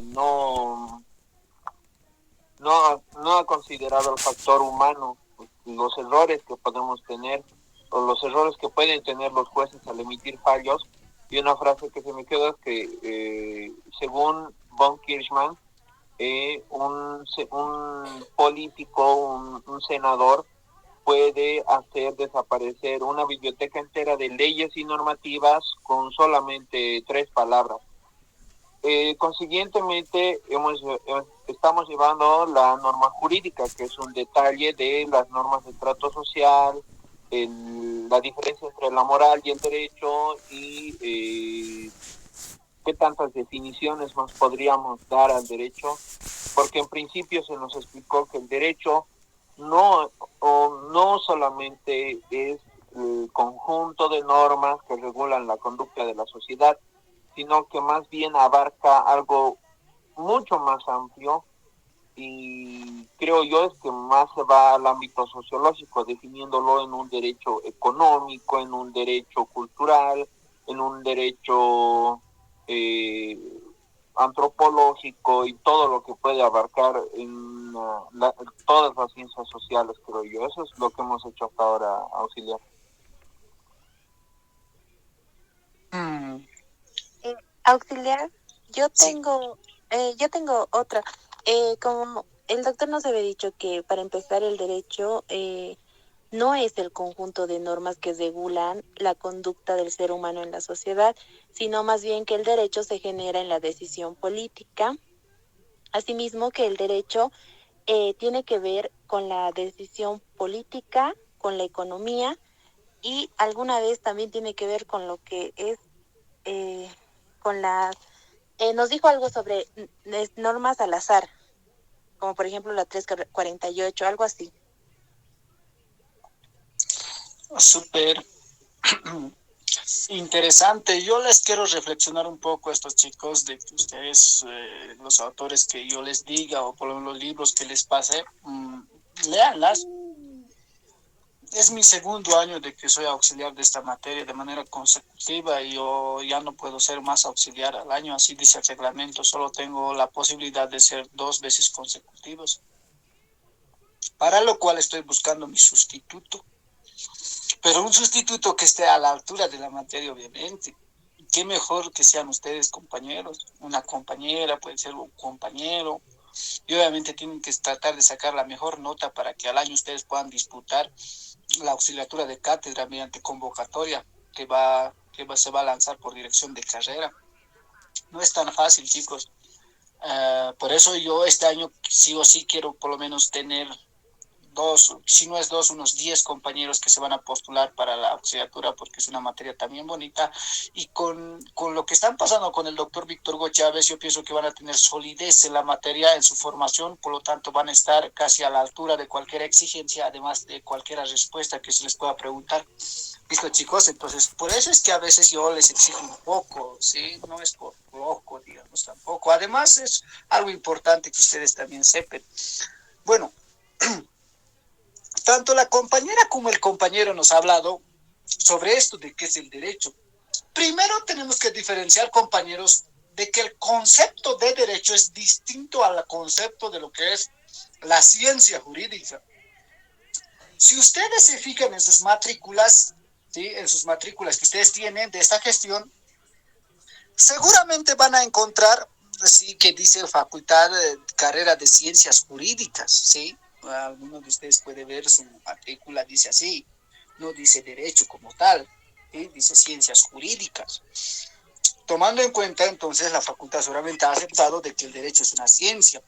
no, no ha considerado el factor humano, los errores que podemos tener o los errores que pueden tener los jueces al emitir fallos. Y una frase que se me quedó es que, según von Kirchmann, un político, un senador, puede hacer desaparecer una biblioteca entera de leyes y normativas con solamente 3 palabras. Consiguientemente, estamos llevando la norma jurídica, que es un detalle de las normas de trato social, la diferencia entre la moral y el derecho, y qué tantas definiciones nos podríamos dar al derecho, porque en principio se nos explicó que el derecho no solamente es el conjunto de normas que regulan la conducta de la sociedad, sino que más bien abarca algo mucho más amplio, y creo yo es que más se va al ámbito sociológico, definiéndolo en un derecho económico, en un derecho cultural, en un derecho eh, antropológico, y todo lo que puede abarcar en todas las ciencias sociales, creo yo. Eso es lo que hemos hecho hasta ahora, auxiliar. Mm, Auxiliar, yo sí, tengo, yo tengo otra. Como el doctor nos había dicho que para empezar el derecho no es el conjunto de normas que regulan la conducta del ser humano en la sociedad, sino más bien que el derecho se genera en la decisión política. Asimismo, que el derecho tiene que ver con la decisión política, con la economía y alguna vez también tiene que ver con lo que es eh, con las nos dijo algo sobre normas al azar, como por ejemplo la 348, algo así. súper interesante. Yo les quiero reflexionar un poco a estos chicos de que ustedes, los autores que yo les diga o por lo menos los libros que les pase, leanlas. Es mi segundo año de que soy auxiliar de esta materia de manera consecutiva y yo ya no puedo ser más auxiliar al año, así dice el reglamento, solo tengo la posibilidad de ser 2 veces consecutivos, para lo cual estoy buscando mi sustituto, pero un sustituto que esté a la altura de la materia, obviamente. Qué mejor que sean ustedes compañeros, una compañera, puede ser un compañero, y obviamente tienen que tratar de sacar la mejor nota para que al año ustedes puedan disputar la auxiliatura de cátedra mediante convocatoria se va a lanzar por dirección de carrera. No es tan fácil, chicos. Por eso yo este año sí o sí quiero por lo menos tener dos, si no es dos, unos 10 compañeros que se van a postular para la auxiliatura porque es una materia también bonita. Y con lo que están pasando con el doctor Víctor Hugo Chávez, yo pienso que van a tener solidez en la materia, en su formación, por lo tanto van a estar casi a la altura de cualquier exigencia, además de cualquier respuesta que se les pueda preguntar. Listo, chicos, entonces por eso es que a veces yo les exijo un poco, ¿sí? No es por loco, digamos, tampoco. Además es algo importante que ustedes también sepan. Bueno, tanto la compañera como el compañero nos ha hablado sobre esto de qué es el derecho. Primero tenemos que diferenciar, compañeros, de que el concepto de derecho es distinto al concepto de lo que es la ciencia jurídica. Si ustedes se fijan en sus matrículas, ¿sí? En sus matrículas que ustedes tienen de esta gestión, seguramente van a encontrar, sí, que dice facultad, carrera de ciencias jurídicas, ¿sí? Alguno de ustedes puede ver su matrícula, dice así, no dice derecho como tal, ¿sí? Dice ciencias jurídicas. Tomando en cuenta, entonces, la facultad seguramente ha aceptado de que el derecho es una ciencia.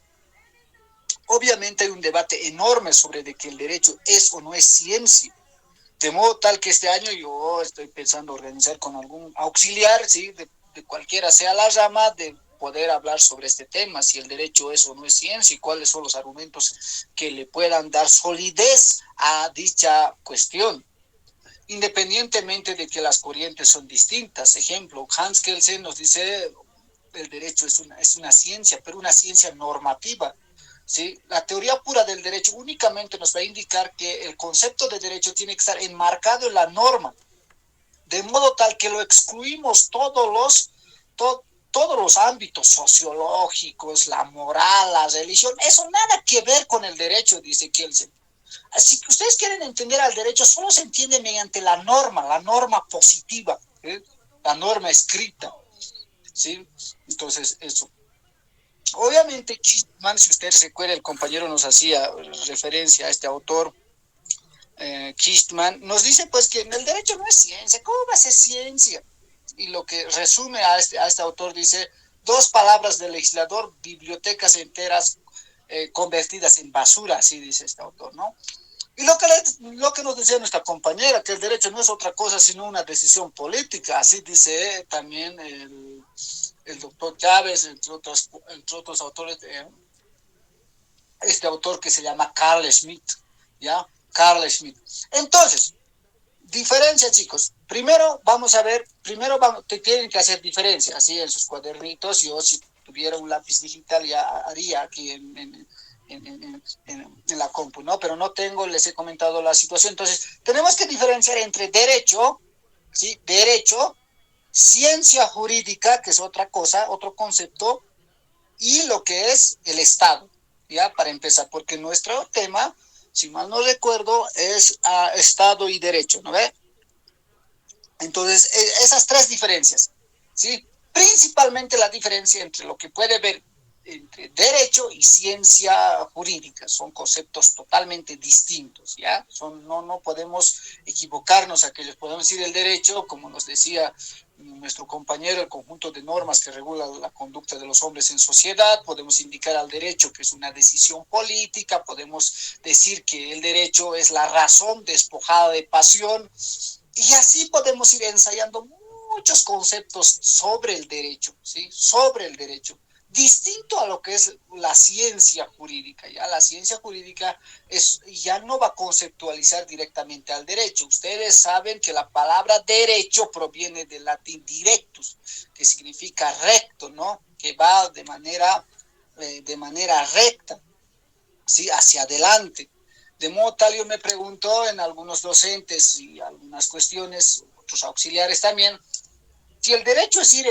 Obviamente hay un debate enorme sobre de que el derecho es o no es ciencia. De modo tal que este año yo estoy pensando organizar con algún auxiliar, ¿sí? De cualquiera sea la rama, de poder hablar sobre este tema, si el derecho es o no es ciencia y cuáles son los argumentos que le puedan dar solidez a dicha cuestión, independientemente de que las corrientes son distintas. Ejemplo, Hans Kelsen nos dice el derecho es una ciencia, pero una ciencia normativa. ¿Sí? La teoría pura del derecho únicamente nos va a indicar que el concepto de derecho tiene que estar enmarcado en la norma, de modo tal que lo excluimos todos los ámbitos sociológicos, la moral, la religión, eso nada que ver con el derecho, dice Kelsen. Así que ustedes quieren entender al derecho, solo se entiende mediante la norma positiva, ¿sí? La norma escrita, ¿sí? Entonces, eso. Obviamente, Kistman, si ustedes recuerdan, el compañero nos hacía referencia a este autor, Kistman, nos dice pues que el derecho no es ciencia. ¿Cómo va a ser ciencia? Y lo que resume a este autor dice, dos palabras del legislador, bibliotecas enteras convertidas en basura, así dice este autor, ¿no? Y lo que nos decía nuestra compañera, que el derecho no es otra cosa sino una decisión política, así dice también el doctor Chávez, entre otros autores, este autor que se llama Carl Schmitt, ¿ya? Carl Schmitt. Entonces, diferencia, chicos. Primero te tienen que hacer diferencia, así en sus cuadernitos. Yo, si tuviera un lápiz digital, ya haría aquí en la compu, ¿no? Pero no tengo, les he comentado la situación. Entonces, tenemos que diferenciar entre derecho, ¿sí? Derecho, ciencia jurídica, que es otra cosa, otro concepto, y lo que es el Estado, ¿ya? Para empezar, porque nuestro tema, si mal no recuerdo, es Estado y Derecho, ¿no ve? Entonces, esas tres diferencias, ¿sí? Principalmente la diferencia entre lo que puede ver entre derecho y ciencia jurídica, son conceptos totalmente distintos, ¿ya? No podemos equivocarnos a que les podemos decir el derecho, como nos decía nuestro compañero, el conjunto de normas que regula la conducta de los hombres en sociedad. Podemos indicar al derecho que es una decisión política, podemos decir que el derecho es la razón despojada de pasión, y así podemos ir ensayando muchos conceptos sobre el derecho, ¿sí? Sobre el derecho, distinto a lo que es la ciencia jurídica. Ya la ciencia jurídica ya no va a conceptualizar directamente al derecho. Ustedes saben que la palabra derecho proviene del latín directus, que significa recto, ¿no? Que va de manera recta, ¿sí? Hacia adelante. De modo tal, yo me pregunto en algunos docentes y algunas cuestiones, otros auxiliares también, si el derecho es ir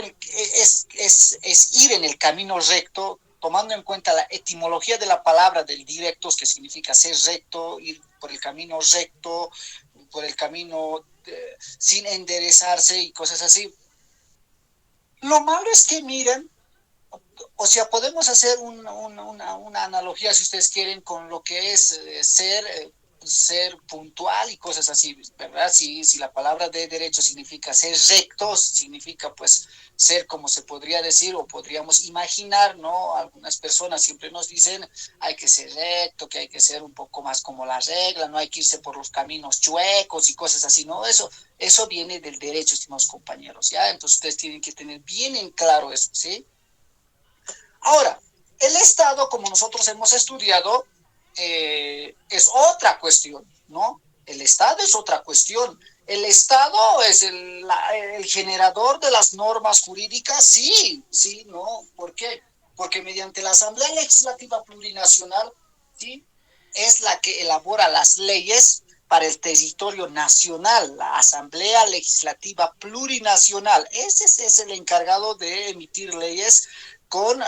en el camino recto, tomando en cuenta la etimología de la palabra del directos, que significa ser recto, ir por el camino recto, por el camino sin enderezarse y cosas así. Lo malo es que miren, o sea, podemos hacer una analogía, si ustedes quieren, con lo que es ser puntual y cosas así, ¿verdad? Si la palabra de derecho significa ser rectos, significa pues ser, como se podría decir o podríamos imaginar, ¿no? Algunas personas siempre nos dicen, hay que ser recto, que hay que ser un poco más como la regla, no hay que irse por los caminos chuecos y cosas así, ¿no? Eso viene del derecho, estimados compañeros, ¿ya? Entonces ustedes tienen que tener bien en claro eso, ¿sí? Ahora, el Estado, como nosotros hemos estudiado, es otra cuestión, ¿no? El Estado es otra cuestión. ¿El Estado es el generador de las normas jurídicas? Sí, ¿no? ¿Por qué? Porque mediante la Asamblea Legislativa Plurinacional, ¿sí? Es la que elabora las leyes para el territorio nacional, la Asamblea Legislativa Plurinacional. Ese es el encargado de emitir leyes con,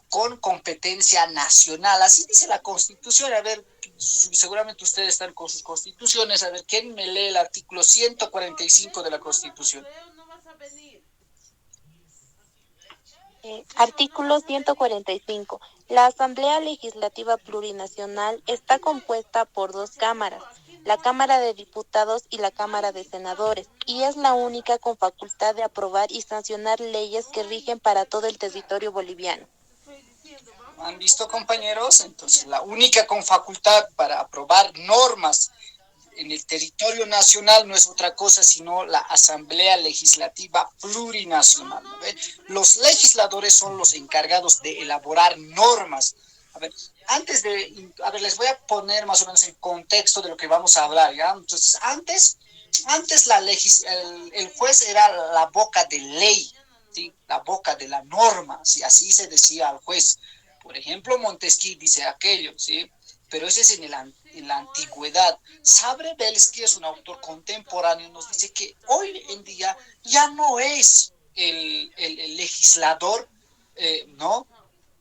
con competencia nacional. Así dice la Constitución. A ver, seguramente ustedes están con sus constituciones. A ver, ¿quién me lee el artículo 145 de la Constitución? Artículo 145. La Asamblea Legislativa Plurinacional está compuesta por dos cámaras, la Cámara de Diputados y la Cámara de Senadores, y es la única con facultad de aprobar y sancionar leyes que rigen para todo el territorio boliviano. ¿Han visto, compañeros? Entonces, la única con facultad para aprobar normas en el territorio nacional no es otra cosa sino la Asamblea Legislativa Plurinacional, ¿no? Los legisladores son los encargados de elaborar normas. A ver, les voy a poner más o menos el contexto de lo que vamos a hablar, ¿ya? Entonces, antes el juez era la boca de ley, ¿sí? La boca de la norma, ¿sí? Así se decía al juez. Por ejemplo, Montesquieu dice aquello, ¿sí? Pero ese es en la antigüedad. Sabre Belsky es un autor contemporáneo, nos dice que hoy en día ya no es el legislador, ¿no?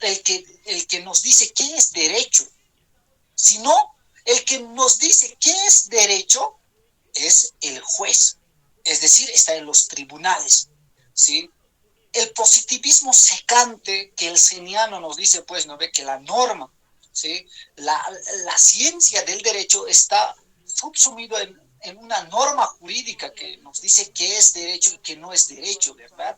El que nos dice qué es derecho, sino el que nos dice qué es derecho es el juez, es decir, está en los tribunales, ¿sí? El positivismo secante que el seniano nos dice, pues, no ve que la norma, ¿sí? La ciencia del derecho está subsumido en una norma jurídica que nos dice qué es derecho y qué no es derecho, ¿verdad?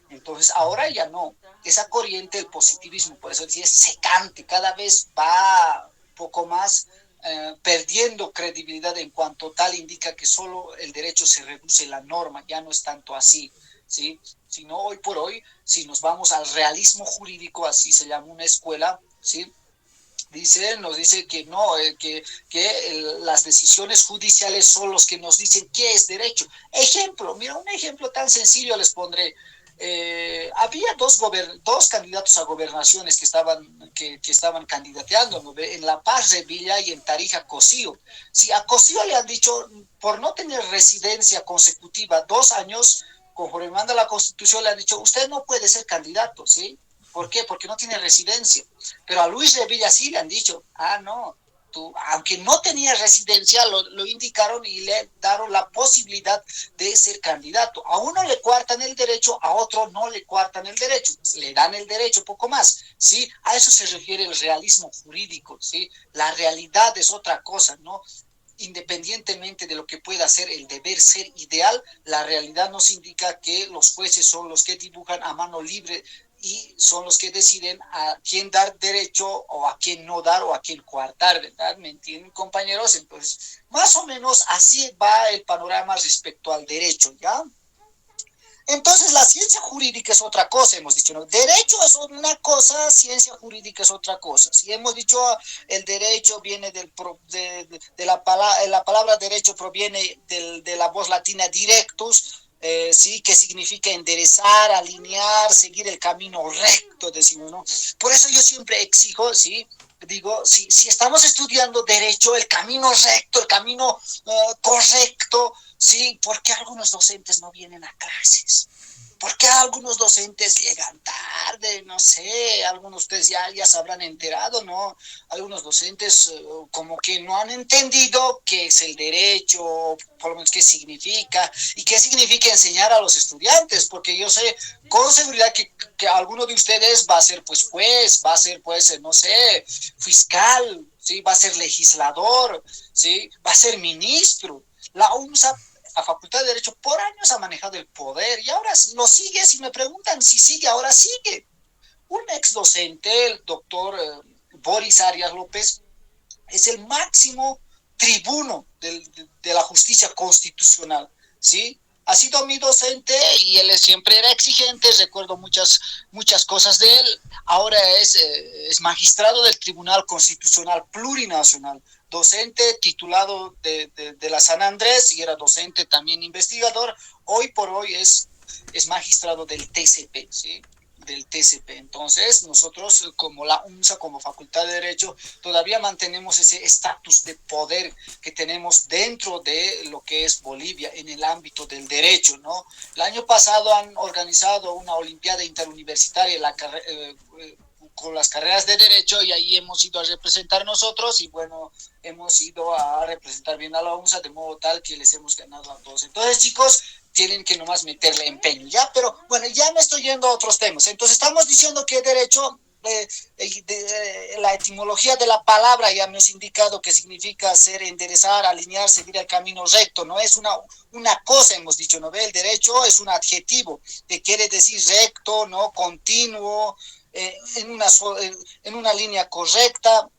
Entonces, ahora ya no. Esa corriente del positivismo, por eso decía, es secante, cada vez va poco más perdiendo credibilidad en cuanto tal indica que solo el derecho se reduce a la norma, ya no es tanto así, ¿sí? Sino hoy por hoy, si nos vamos al realismo jurídico, así se llama una escuela, ¿sí? Nos dice que no, las decisiones judiciales son los que nos dicen qué es derecho. Ejemplo, mira, un ejemplo tan sencillo les pondré. Había dos candidatos a gobernaciones que estaban candidateando, ¿no? En La Paz, Revilla y en Tarija, Cosío. Si a Cosío le han dicho, por no tener residencia consecutiva 2 años, conforme manda la Constitución, le han dicho, usted no puede ser candidato, ¿sí? ¿Por qué? Porque no tiene residencia. Pero a Luis Revilla sí le han dicho, no, tú, aunque no tenía residencia, lo indicaron y le dieron la posibilidad de ser candidato. A uno le coartan el derecho, a otro no le coartan el derecho, le dan el derecho, poco más, ¿sí? A eso se refiere el realismo jurídico, ¿sí? La realidad es otra cosa, ¿no? Independientemente de lo que pueda ser el deber ser ideal, la realidad nos indica que los jueces son los que dibujan a mano libre y son los que deciden a quién dar derecho o a quién no dar o a quién coartar, ¿verdad? ¿Me entienden, compañeros? Entonces, más o menos así va el panorama respecto al derecho, ¿ya? Entonces, la ciencia jurídica es otra cosa, hemos dicho, ¿no? Derecho es una cosa, ciencia jurídica es otra cosa. Si hemos dicho el derecho viene de la palabra derecho proviene de la voz latina directus, sí, que significa enderezar, alinear, seguir el camino recto, decimos, ¿no? Por eso yo siempre exijo, sí, digo, si estamos estudiando derecho, el camino recto, el camino correcto, sí, ¿por qué algunos docentes no vienen a clases? ¿Por qué algunos docentes llegan tarde? No sé, algunos de ustedes ya se habrán enterado, ¿no? Algunos docentes como que no han entendido qué es el derecho, por lo menos qué significa, y qué significa enseñar a los estudiantes, porque yo sé con seguridad que alguno de ustedes va a ser pues juez, va a ser pues, no sé, fiscal, ¿sí? Va a ser legislador, ¿sí? Va a ser ministro. La UNSA, la Facultad de Derecho, por años ha manejado el poder y ahora lo sigue. Si me preguntan si sigue, ahora sigue. Un ex docente, el doctor Boris Arias López, es el máximo tribuno de la justicia constitucional, ¿sí? Ha sido mi docente y él siempre era exigente, recuerdo muchas cosas de él. Ahora es magistrado del Tribunal Constitucional Plurinacional, docente titulado de la San Andrés y era docente también investigador. Hoy por hoy es magistrado del TCP, ¿sí? Del TCP. Entonces, nosotros como la UNSA, como Facultad de Derecho, todavía mantenemos ese estatus de poder que tenemos dentro de lo que es Bolivia en el ámbito del derecho, ¿no? El año pasado han organizado una olimpiada interuniversitaria con las carreras de derecho y ahí hemos ido a representar nosotros y bueno, hemos ido a representar bien a la UNSA de modo tal que les hemos ganado a todos. Entonces, chicos, tienen que nomás meterle empeño, ¿ya? Pero bueno, ya me estoy yendo a otros temas. Entonces estamos diciendo que derecho, la etimología de la palabra ya me has indicado que significa ser, enderezar, alinear, seguir el camino recto, no es una cosa, hemos dicho, ¿no ve? El derecho es un adjetivo que quiere decir recto, ¿no? Continuo, en una línea correcta,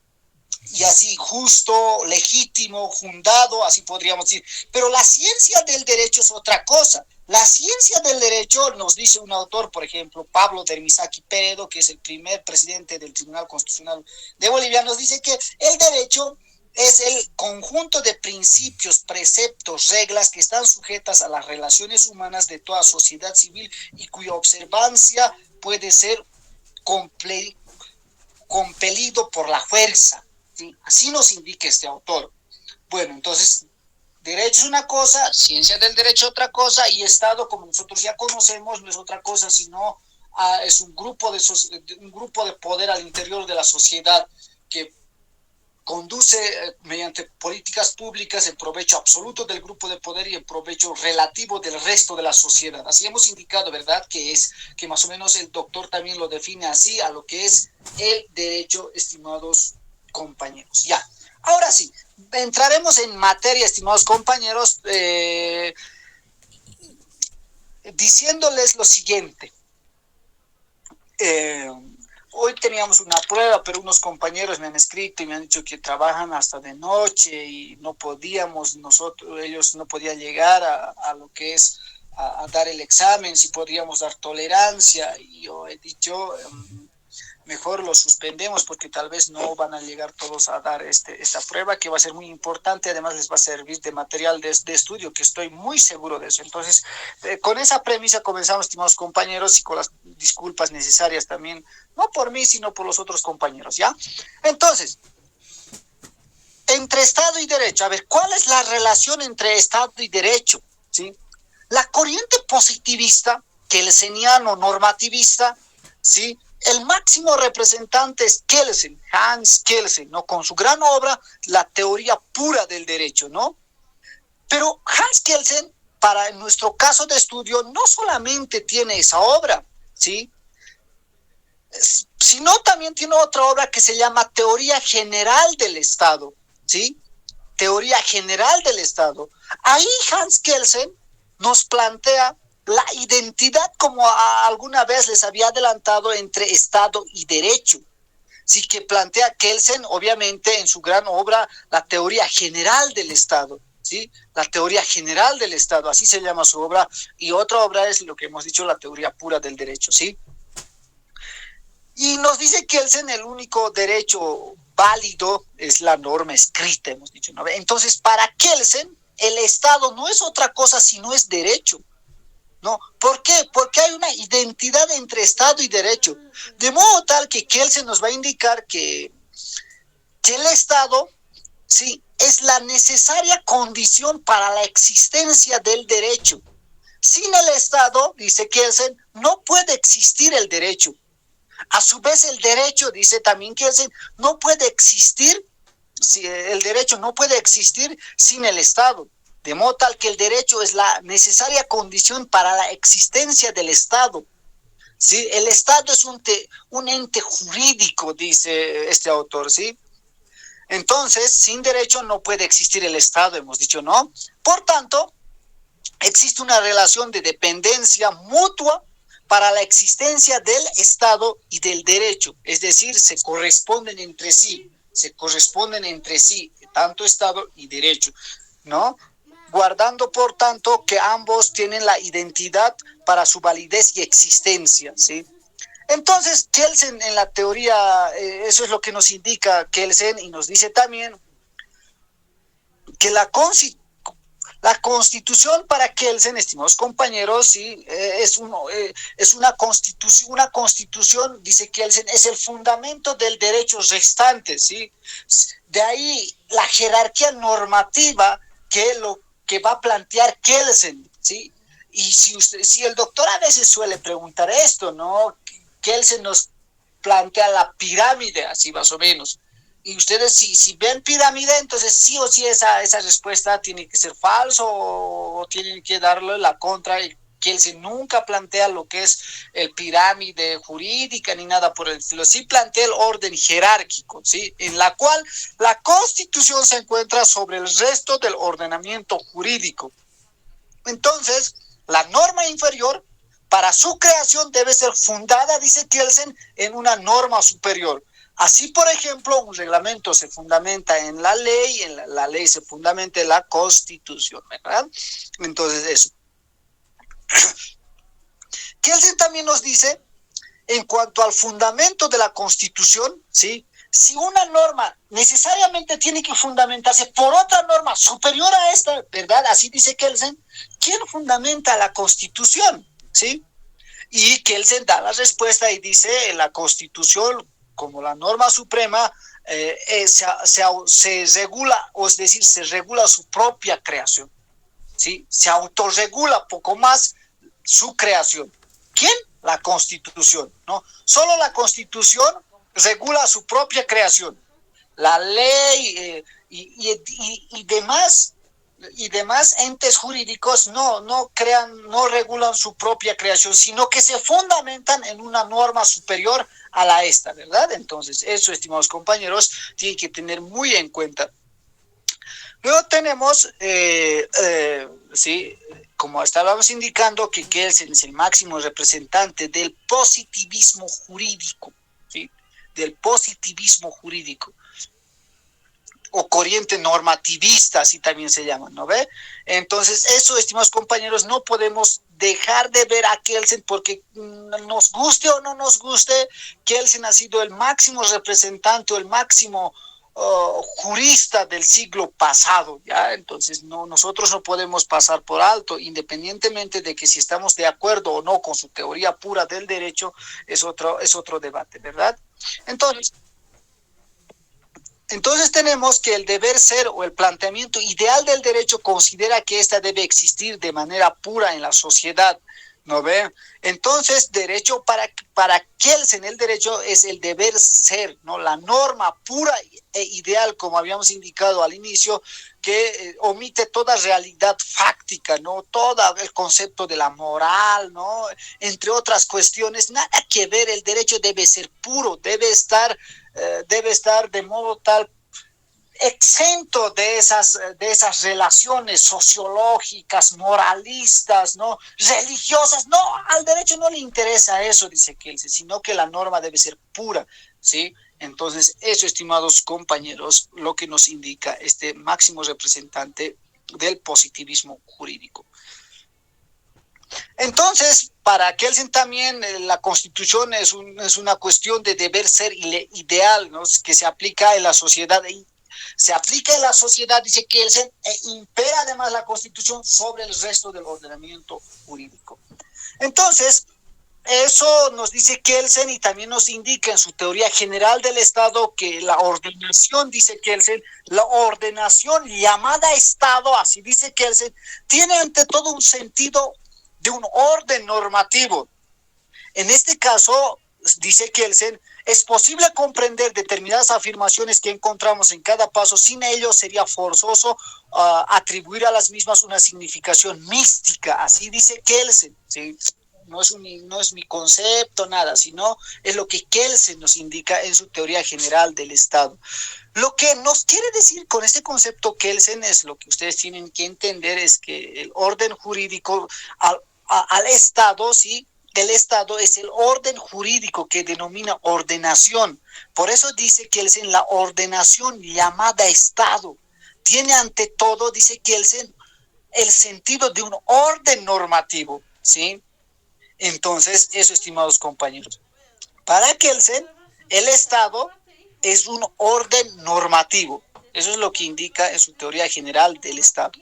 y así justo, legítimo, fundado, así podríamos decir. Pero la ciencia del derecho es otra cosa. La ciencia del derecho, nos dice un autor, por ejemplo, Pablo Dermisaki Peredo, que es el primer presidente del Tribunal Constitucional de Bolivia, nos dice que el derecho es el conjunto de principios, preceptos, reglas que están sujetas a las relaciones humanas de toda sociedad civil y cuya observancia puede ser compelido por la fuerza. ¿Sí? Así nos indica este autor. Bueno, entonces derecho es una cosa, ciencia del derecho otra cosa, y Estado, como nosotros ya conocemos, no es otra cosa, sino es un grupo de poder al interior de la sociedad que conduce mediante políticas públicas en provecho absoluto del grupo de poder y en provecho relativo del resto de la sociedad. Así hemos indicado, ¿verdad? Que más o menos el doctor también lo define así a lo que es el derecho, estimados compañeros. Ya, ahora sí, entraremos en materia, estimados compañeros, diciéndoles lo siguiente. Hoy teníamos una prueba, pero unos compañeros me han escrito y me han dicho que trabajan hasta de noche y no podíamos, ellos no podían llegar a lo que es a dar el examen, si podríamos dar tolerancia. Y yo he dicho, mejor lo suspendemos porque tal vez no van a llegar todos a dar esta prueba, que va a ser muy importante, además les va a servir de material de estudio, que estoy muy seguro de eso. Entonces, con esa premisa comenzamos, estimados compañeros, y con las disculpas necesarias también, no por mí, sino por los otros compañeros, ¿ya? Entonces, entre Estado y Derecho, a ver, ¿cuál es la relación entre Estado y Derecho? ¿Sí? La corriente positivista, kelseniano normativista, ¿sí? El máximo representante es Kelsen, Hans Kelsen, ¿no? Con su gran obra, La teoría pura del derecho, ¿no? Pero Hans Kelsen, para nuestro caso de estudio, no solamente tiene esa obra, ¿sí? Sino también tiene otra obra que se llama Teoría General del Estado, ¿sí? Teoría General del Estado. Ahí Hans Kelsen nos plantea la identidad, como alguna vez les había adelantado, entre Estado y Derecho. Sí, que plantea Kelsen, obviamente, en su gran obra, la Teoría General del Estado. ¿Sí? La Teoría General del Estado, así se llama su obra, y otra obra es lo que hemos dicho, la Teoría Pura del Derecho, ¿sí? Y nos dice Kelsen, el único derecho válido es la norma escrita, hemos dicho, ¿no? Entonces, para Kelsen, el Estado no es otra cosa sino es derecho, ¿no? ¿Por qué? Porque hay una identidad entre Estado y derecho, de modo tal que Kelsen nos va a indicar que el Estado, sí, es la necesaria condición para la existencia del derecho. Sin el Estado, dice Kelsen, no puede existir el derecho. A su vez, el derecho, dice también Kelsen, no puede existir, el derecho no puede existir sin el Estado. De modo tal que el derecho es la necesaria condición para la existencia del Estado. ¿Sí? El Estado es un ente jurídico, dice este autor, ¿sí? Entonces, sin derecho no puede existir el Estado, hemos dicho, ¿no? Por tanto, existe una relación de dependencia mutua para la existencia del Estado y del derecho, es decir, se corresponden entre sí, tanto Estado y derecho, ¿no? Guardando, por tanto, que ambos tienen la identidad para su validez y existencia, ¿sí? Entonces, Kelsen en la teoría, eso es lo que nos indica Kelsen, y nos dice también que la Constitución para Kelsen, estimados compañeros, ¿sí? Es una constitución, dice Kelsen, es el fundamento del derecho restante, ¿sí? De ahí la jerarquía normativa que va a plantear Kelsen, ¿sí? Y si el doctor a veces suele preguntar esto, ¿no? Kelsen nos plantea la pirámide, así más o menos. Y ustedes si ven pirámide, entonces sí o sí esa respuesta tiene que ser falso o tienen que darle la contra. Y Kelsen nunca plantea lo que es el pirámide jurídica ni nada por el estilo. Sí plantea el orden jerárquico, ¿sí? En la cual la Constitución se encuentra sobre el resto del ordenamiento jurídico. Entonces, la norma inferior, para su creación, debe ser fundada, dice Kelsen, en una norma superior. Así, por ejemplo, un reglamento se fundamenta en la ley, en la ley se fundamenta en la Constitución, ¿verdad? Entonces, eso. Kelsen también nos dice, en cuanto al fundamento de la Constitución, ¿sí? Si una norma necesariamente tiene que fundamentarse por otra norma superior a esta, ¿verdad? Así dice Kelsen, ¿quién fundamenta la Constitución? ¿Sí? Y Kelsen da la respuesta y dice, la Constitución, como la norma suprema, se regula, o es decir, se regula su propia creación, ¿sí? Se autorregula poco más su creación. ¿Quién? La Constitución, ¿no? Solo la Constitución regula su propia creación. La ley y demás entes jurídicos no regulan su propia creación, sino que se fundamentan en una norma superior a la esta, ¿verdad? Entonces, eso, estimados compañeros, tienen que tener muy en cuenta. Luego tenemos, sí, como estábamos indicando, que Kelsen es el máximo representante del positivismo jurídico, ¿sí? Del positivismo jurídico, o corriente normativista, así también se llama, ¿no ve? Entonces, eso, estimados compañeros, no podemos dejar de ver a Kelsen, porque nos guste o no nos guste, Kelsen ha sido el máximo representante o el máximo jurista del siglo pasado, ¿ya? Entonces, nosotros no podemos pasar por alto, independientemente de que si estamos de acuerdo o no con su teoría pura del derecho, es otro debate, ¿verdad? Entonces tenemos que el deber ser o el planteamiento ideal del derecho considera que ésta debe existir de manera pura en la sociedad, ¿no ve? Entonces, derecho para Kelsen, el derecho es el deber ser, ¿no? La norma pura e ideal, como habíamos indicado al inicio, que omite toda realidad fáctica, ¿no? Todo el concepto de la moral, ¿no? Entre otras cuestiones, nada que ver, el derecho debe ser puro, debe estar de modo tal exento de esas relaciones sociológicas, moralistas, ¿no? Religiosas. No, al derecho no le interesa eso, dice Kelsen, sino que la norma debe ser pura, ¿sí? Entonces, eso, estimados compañeros, lo que nos indica este máximo representante del positivismo jurídico. Entonces, para Kelsen también la Constitución es una cuestión de deber ser ideal, ¿no? Que se aplica en la sociedad. Se aplica en la sociedad, dice Kelsen, e impera además la Constitución sobre el resto del ordenamiento jurídico. Entonces, eso nos dice Kelsen y también nos indica en su teoría general del Estado que la ordenación, dice Kelsen, la ordenación llamada Estado, así dice Kelsen, tiene ante todo un sentido de un orden normativo. En este caso, dice Kelsen, es posible comprender determinadas afirmaciones que encontramos en cada paso, sin ello sería forzoso atribuir a las mismas una significación mística, así dice Kelsen, ¿sí? No es mi concepto, nada, sino es lo que Kelsen nos indica en su teoría general del Estado. Lo que nos quiere decir con este concepto Kelsen es lo que ustedes tienen que entender, es que el orden jurídico al Estado, ¿sí? El Estado es el orden jurídico que denomina ordenación. Por eso dice Kelsen, la ordenación llamada Estado tiene ante todo, dice Kelsen, el sentido de un orden normativo, ¿sí? Entonces, eso, estimados compañeros. Para Kelsen, el Estado es un orden normativo. Eso es lo que indica en su teoría general del Estado.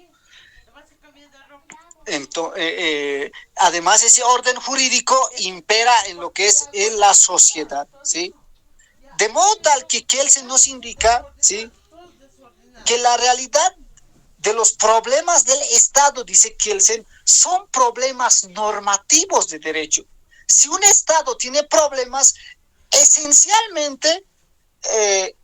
Además, ese orden jurídico impera en lo que es en la sociedad, ¿sí? De modo tal que Kelsen nos indica, ¿sí?, que la realidad de los problemas del Estado, dice Kelsen, son problemas normativos de derecho. Si un Estado tiene problemas, esencialmente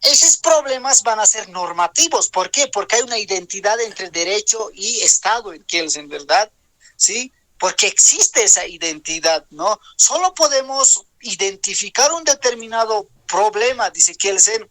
esos problemas van a ser normativos. ¿Por qué? Porque hay una identidad entre derecho y Estado en Kelsen, ¿verdad? ¿Sí? Porque existe esa identidad, ¿no? Solo podemos identificar un determinado problema, dice Kelsen,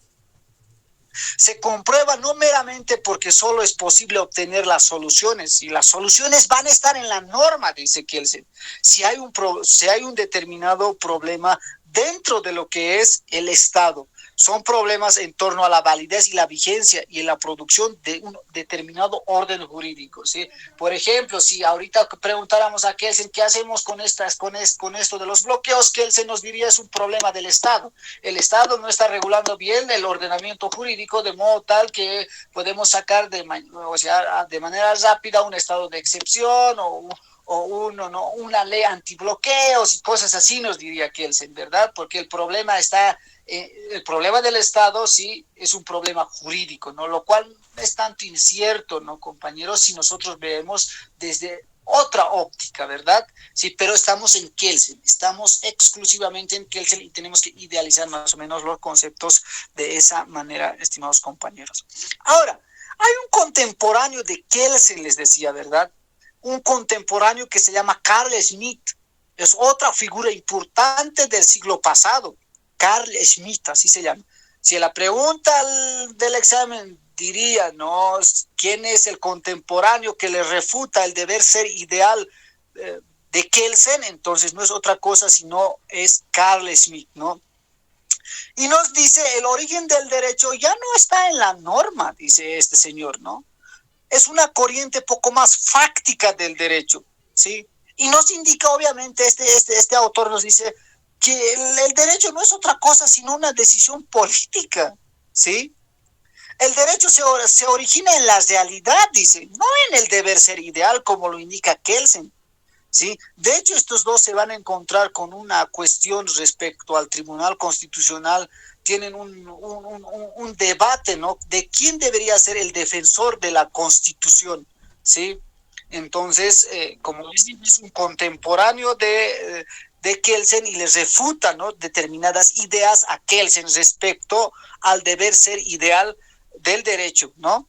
se comprueba no meramente porque solo es posible obtener las soluciones, y las soluciones van a estar en la norma, dice Kelsen. Si hay un determinado problema dentro de lo que es el Estado, son problemas en torno a la validez y la vigencia y en la producción de un determinado orden jurídico, ¿sí? Por ejemplo, si ahorita preguntáramos a Kelsen qué hacemos con esto de los bloqueos, Kelsen nos diría es un problema del Estado. El Estado no está regulando bien el ordenamiento jurídico de modo tal que podemos sacar de manera rápida un estado de excepción o o uno, ¿no? Una ley antibloqueos y cosas así, nos diría Kelsen, ¿verdad? Porque el problema está, el problema del Estado sí es un problema jurídico, ¿no? Lo cual es tanto incierto, ¿no, compañeros? Si nosotros vemos desde otra óptica, ¿verdad? Sí, pero estamos en Kelsen, estamos exclusivamente en Kelsen y tenemos que idealizar más o menos los conceptos de esa manera, estimados compañeros. Ahora, hay un contemporáneo de Kelsen, les decía, ¿verdad? Un contemporáneo que se llama Carl Schmitt, es otra figura importante del siglo pasado, Carl Schmitt, así se llama. Si la pregunta del examen diría, ¿no? ¿Quién es el contemporáneo que le refuta el deber ser ideal de Kelsen? Entonces no es otra cosa sino es Carl Schmitt, ¿no? Y nos dice, el origen del derecho ya no está en la norma, dice este señor, ¿no? Es una corriente poco más fáctica del derecho, ¿sí? Y nos indica, obviamente, este autor nos dice que el derecho no es otra cosa sino una decisión política, ¿sí? El derecho se origina en la realidad, dice, no en el deber ser ideal, como lo indica Kelsen, ¿sí? De hecho, estos dos se van a encontrar con una cuestión respecto al Tribunal Constitucional, tienen un debate, ¿no? De quién debería ser el defensor de la Constitución, ¿sí? Entonces, como dicen, es un contemporáneo de Kelsen y les refuta, ¿no? Determinadas ideas a Kelsen respecto al deber ser ideal del derecho, ¿no?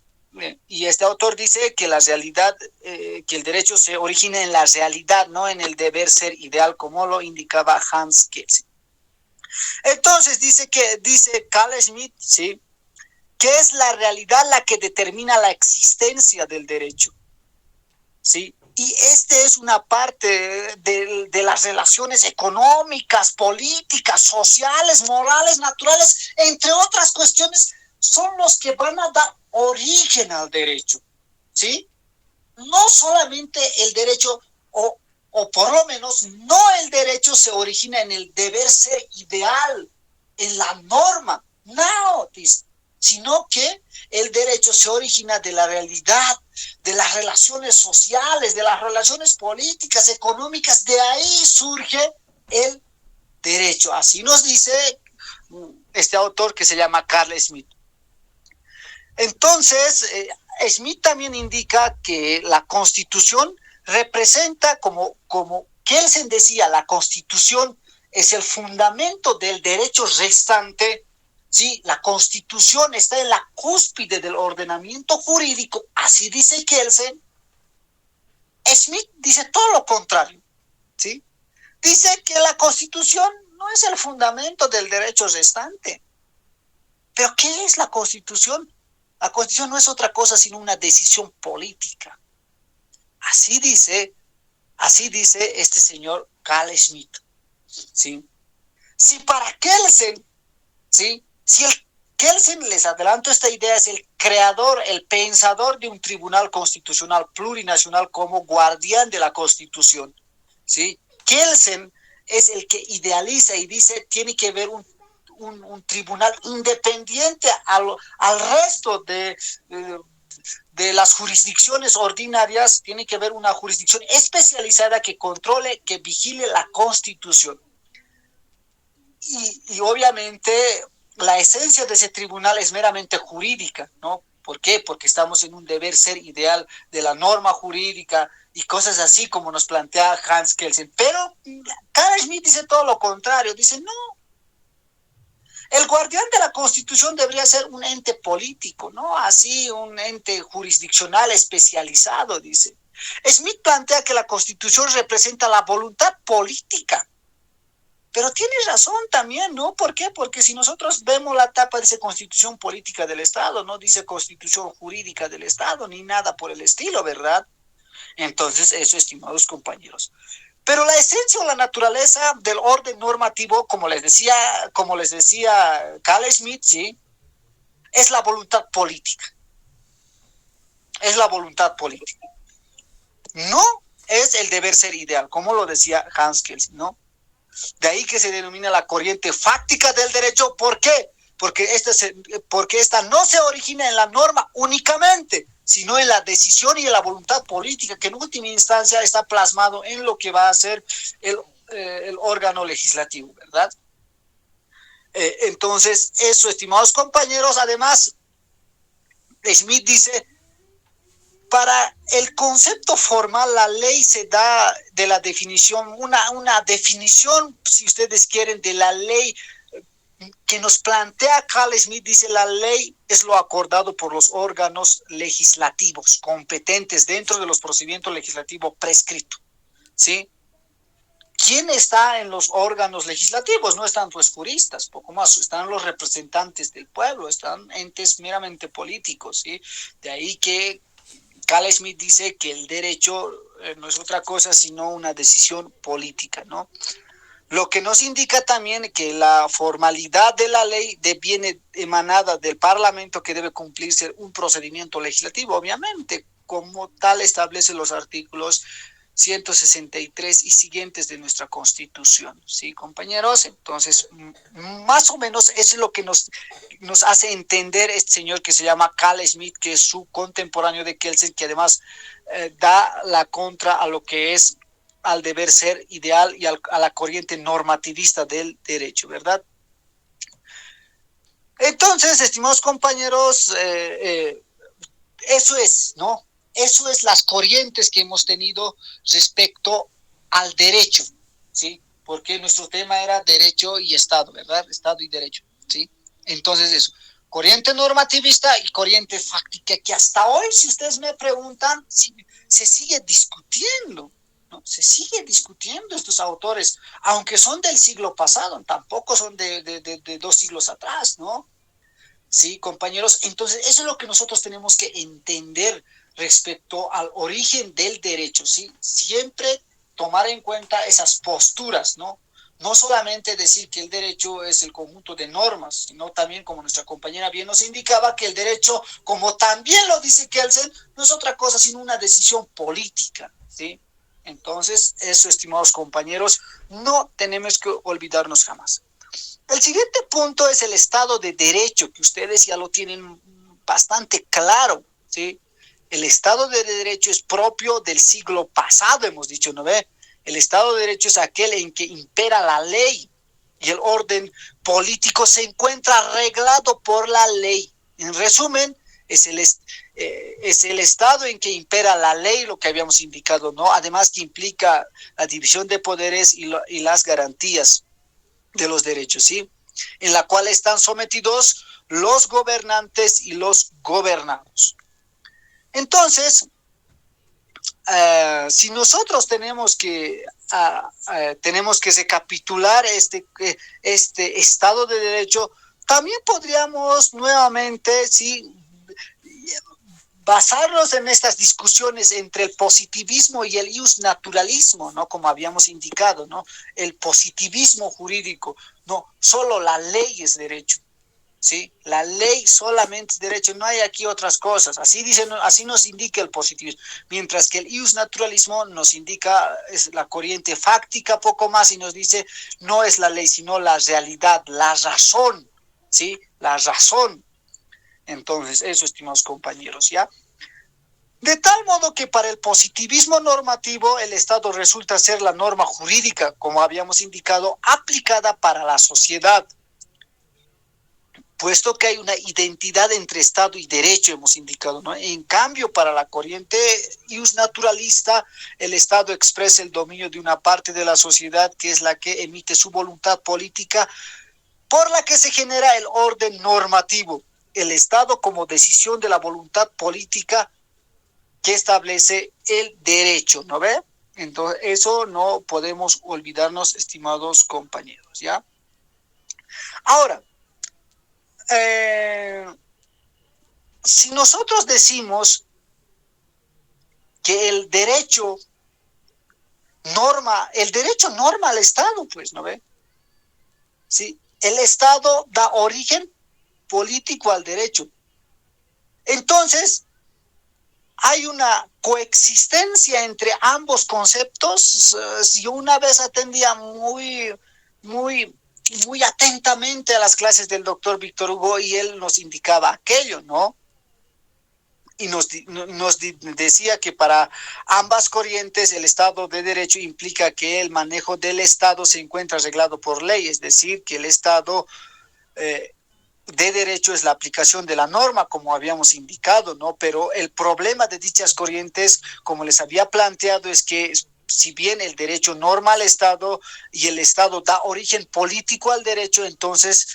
Y este autor dice que la realidad, que el derecho se origina en la realidad, no en el deber ser ideal, como lo indicaba Hans Kelsen. Entonces dice Carl Schmitt, ¿sí? Que es la realidad la que determina la existencia del derecho, ¿sí? Y este es una parte de las relaciones económicas, políticas, sociales, morales, naturales, entre otras cuestiones, son los que van a dar origen al derecho, ¿sí? No solamente el derecho, o por lo menos no el derecho se origina en el deber ser ideal, en la norma, no, sino que el derecho se origina de la realidad, de las relaciones sociales, de las relaciones políticas, económicas, de ahí surge el derecho. Así nos dice este autor que se llama Carl Schmitt. Entonces, Schmitt también indica que la Constitución representa, como Kelsen decía, la Constitución es el fundamento del derecho restante, ¿sí? La Constitución está en la cúspide del ordenamiento jurídico, así dice Kelsen. Schmitt dice todo lo contrario, ¿sí? Dice que la Constitución no es el fundamento del derecho restante. ¿Pero qué es la Constitución? La Constitución no es otra cosa sino una decisión política. Así dice este señor Carl Schmitt, ¿sí? Si para Kelsen, ¿sí? Si Kelsen, les adelanto esta idea, es el creador, el pensador de un tribunal constitucional plurinacional como guardián de la Constitución, ¿sí? Kelsen es el que idealiza y dice tiene que haber un tribunal independiente al resto de las jurisdicciones ordinarias, tiene que haber una jurisdicción especializada que controle, que vigile la Constitución. Y obviamente la esencia de ese tribunal es meramente jurídica, ¿no? ¿Por qué? Porque estamos en un deber ser ideal de la norma jurídica y cosas así como nos plantea Hans Kelsen. Pero Carl Schmitt dice todo lo contrario, dice no. El guardián de la Constitución debería ser un ente político, ¿no? Así, un ente jurisdiccional especializado, dice. Schmitt plantea que la Constitución representa la voluntad política. Pero tiene razón también, ¿no? ¿Por qué? Porque si nosotros vemos la tapa, dice Constitución Política del Estado, no dice Constitución Jurídica del Estado, ni nada por el estilo, ¿verdad? Entonces, eso, estimados compañeros. Pero la esencia o la naturaleza del orden normativo, como les decía Carl Schmitt, ¿sí? Es la voluntad política. Es la voluntad política. No es el deber ser ideal, como lo decía Hans Kelsen, ¿no? De ahí que se denomina la corriente fáctica del derecho. ¿Por qué? porque esta no se origina en la norma únicamente, sino en la decisión y en la voluntad política, que en última instancia está plasmado en lo que va a ser el órgano legislativo, ¿verdad? Entonces, eso, estimados compañeros, además, Smith dice, para el concepto formal, la ley se da de la definición, una definición, si ustedes quieren, de la ley que nos plantea Carl Smith. Dice, la ley es lo acordado por los órganos legislativos competentes dentro de los procedimientos legislativos prescritos, ¿sí? ¿Quién está en los órganos legislativos? No están pues juristas, poco más, están los representantes del pueblo, están entes meramente políticos, ¿sí? De ahí que Carl Smith dice que el derecho no es otra cosa sino una decisión política, ¿no? Lo que nos indica también que la formalidad de la ley viene emanada del Parlamento, que debe cumplirse un procedimiento legislativo, obviamente, como tal establece los artículos 163 y siguientes de nuestra Constitución, ¿sí, compañeros? Entonces, más o menos eso es lo que nos hace entender este señor que se llama Carl Smith, que es su contemporáneo de Kelsen, que además da la contra a lo que es al deber ser ideal y a la corriente normativista del derecho, ¿verdad? Entonces, estimados compañeros, eso es, ¿no? Eso es las corrientes que hemos tenido respecto al derecho, ¿sí? Porque nuestro tema era derecho y Estado, ¿verdad? Estado y derecho, ¿sí? Entonces eso, corriente normativista y corriente fáctica, que hasta hoy, si ustedes me preguntan, se sigue discutiendo, ¿no? Se sigue discutiendo estos autores, aunque son del siglo pasado, tampoco son de 2 siglos atrás, ¿no? Sí, compañeros, entonces eso es lo que nosotros tenemos que entender respecto al origen del derecho, ¿sí? Siempre tomar en cuenta esas posturas, ¿no? No solamente decir que el derecho es el conjunto de normas, sino también, como nuestra compañera bien nos indicaba, que el derecho, como también lo dice Kelsen, no es otra cosa sino una decisión política, ¿sí? Entonces, eso, estimados compañeros, no tenemos que olvidarnos jamás. El siguiente punto es el Estado de Derecho, que ustedes ya lo tienen bastante claro, ¿sí? El Estado de Derecho es propio del siglo pasado, hemos dicho, ¿no ve? El Estado de Derecho es aquel en que impera la ley y el orden político se encuentra arreglado por la ley. En resumen, es el Estado en que impera la ley, lo que habíamos indicado, ¿no? Además que implica la división de poderes y las garantías de los derechos, ¿sí? En la cual están sometidos los gobernantes y los gobernados. Entonces, si nosotros tenemos que recapitular este Estado de Derecho, también podríamos nuevamente, ¿sí?, basarnos en estas discusiones entre el positivismo y el iusnaturalismo, ¿no? Como habíamos indicado, ¿no? El positivismo jurídico, no, solo la ley es derecho, ¿sí? La ley solamente es derecho, no hay aquí otras cosas. Así nos indica el positivismo, mientras que el iusnaturalismo nos indica, es la corriente fáctica poco más, y nos dice, no es la ley, sino la realidad, la razón, ¿sí? La razón. Entonces, eso, estimados compañeros, ¿ya? De tal modo que para el positivismo normativo, el Estado resulta ser la norma jurídica, como habíamos indicado, aplicada para la sociedad, puesto que hay una identidad entre Estado y derecho, hemos indicado, ¿no? En cambio, para la corriente iusnaturalista, el Estado expresa el dominio de una parte de la sociedad, que es la que emite su voluntad política, por la que se genera el orden normativo. El Estado como decisión de la voluntad política que establece el derecho, ¿no ve? Entonces, eso no podemos olvidarnos, estimados compañeros, ¿ya? Ahora, si nosotros decimos que el derecho norma al Estado, pues, ¿no ve? ¿Sí? El Estado da origen político al derecho. Entonces, hay una coexistencia entre ambos conceptos. Yo una vez atendía muy muy atentamente a las clases del doctor Víctor Hugo y él nos indicaba aquello, ¿no? Y decía que para ambas corrientes el Estado de Derecho implica que el manejo del Estado se encuentra arreglado por ley, es decir, que el Estado de Derecho es la aplicación de la norma, como habíamos indicado, ¿no? Pero el problema de dichas corrientes, como les había planteado, es que si bien el derecho norma al Estado y el Estado da origen político al derecho, entonces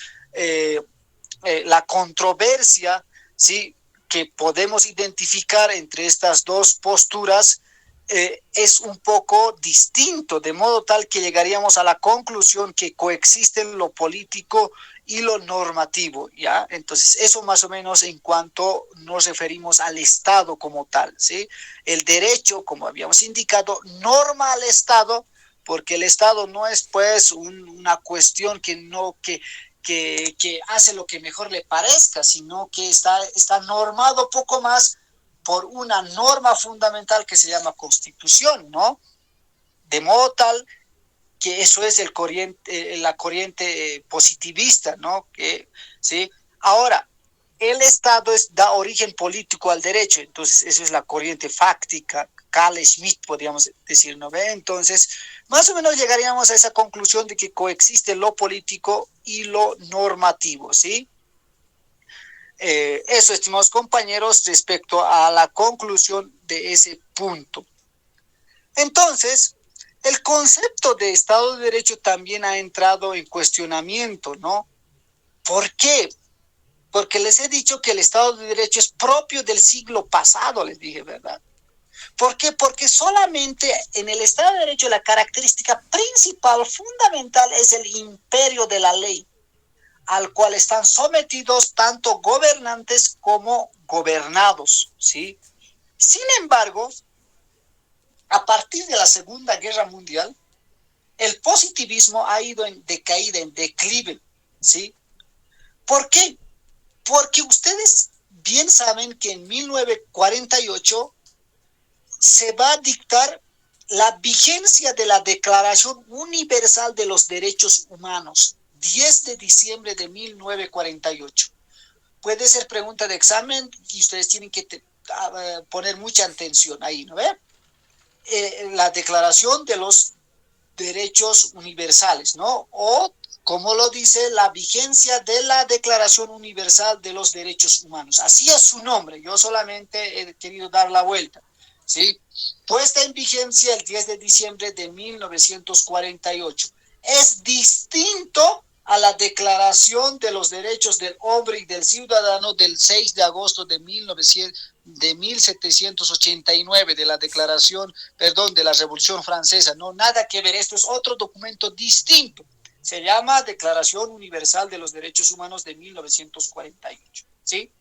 la controversia, ¿sí?, que podemos identificar entre estas dos posturas es un poco distinto, de modo tal que llegaríamos a la conclusión que coexisten lo político y lo normativo, ¿ya? Entonces, eso más o menos en cuanto nos referimos al Estado como tal, ¿sí? El derecho, como habíamos indicado, norma al Estado, porque el Estado no es, pues, una cuestión que hace lo que mejor le parezca, sino que está normado poco más por una norma fundamental que se llama Constitución, ¿no? De modo tal que eso es la corriente positivista, ¿no? ¿Sí? Ahora, el Estado da origen político al derecho, entonces eso es la corriente fáctica, Carl Schmitt, podríamos decir, ¿no ve? Entonces, más o menos llegaríamos a esa conclusión de que coexiste lo político y lo normativo, ¿sí? Eso, estimados compañeros, respecto a la conclusión de ese punto. Entonces, el concepto de Estado de Derecho también ha entrado en cuestionamiento, ¿no? ¿Por qué? Porque les he dicho que el Estado de Derecho es propio del siglo pasado, les dije, ¿verdad? ¿Por qué? Porque solamente en el Estado de Derecho la característica principal, fundamental, es el imperio de la ley, al cual están sometidos tanto gobernantes como gobernados, ¿sí? Sin embargo, a partir de la Segunda Guerra Mundial, el positivismo ha ido en decaída, en declive, ¿sí? ¿Por qué? Porque ustedes bien saben que en 1948 se va a dictar la vigencia de la Declaración Universal de los Derechos Humanos, 10 de diciembre de 1948. Puede ser pregunta de examen y ustedes tienen que poner mucha atención ahí, ¿no ve? La Declaración de los Derechos Universales, ¿no? O, como lo dice, la vigencia de la Declaración Universal de los Derechos Humanos. Así es su nombre, yo solamente he querido dar la vuelta, ¿sí? Puesta en vigencia el 10 de diciembre de 1948. Es distinto a la Declaración de los Derechos del Hombre y del Ciudadano del 6 de agosto de 1789, de la declaración, perdón, de la Revolución Francesa. No, nada que ver, esto es otro documento distinto. Se llama Declaración Universal de los Derechos Humanos de 1948, ¿sí?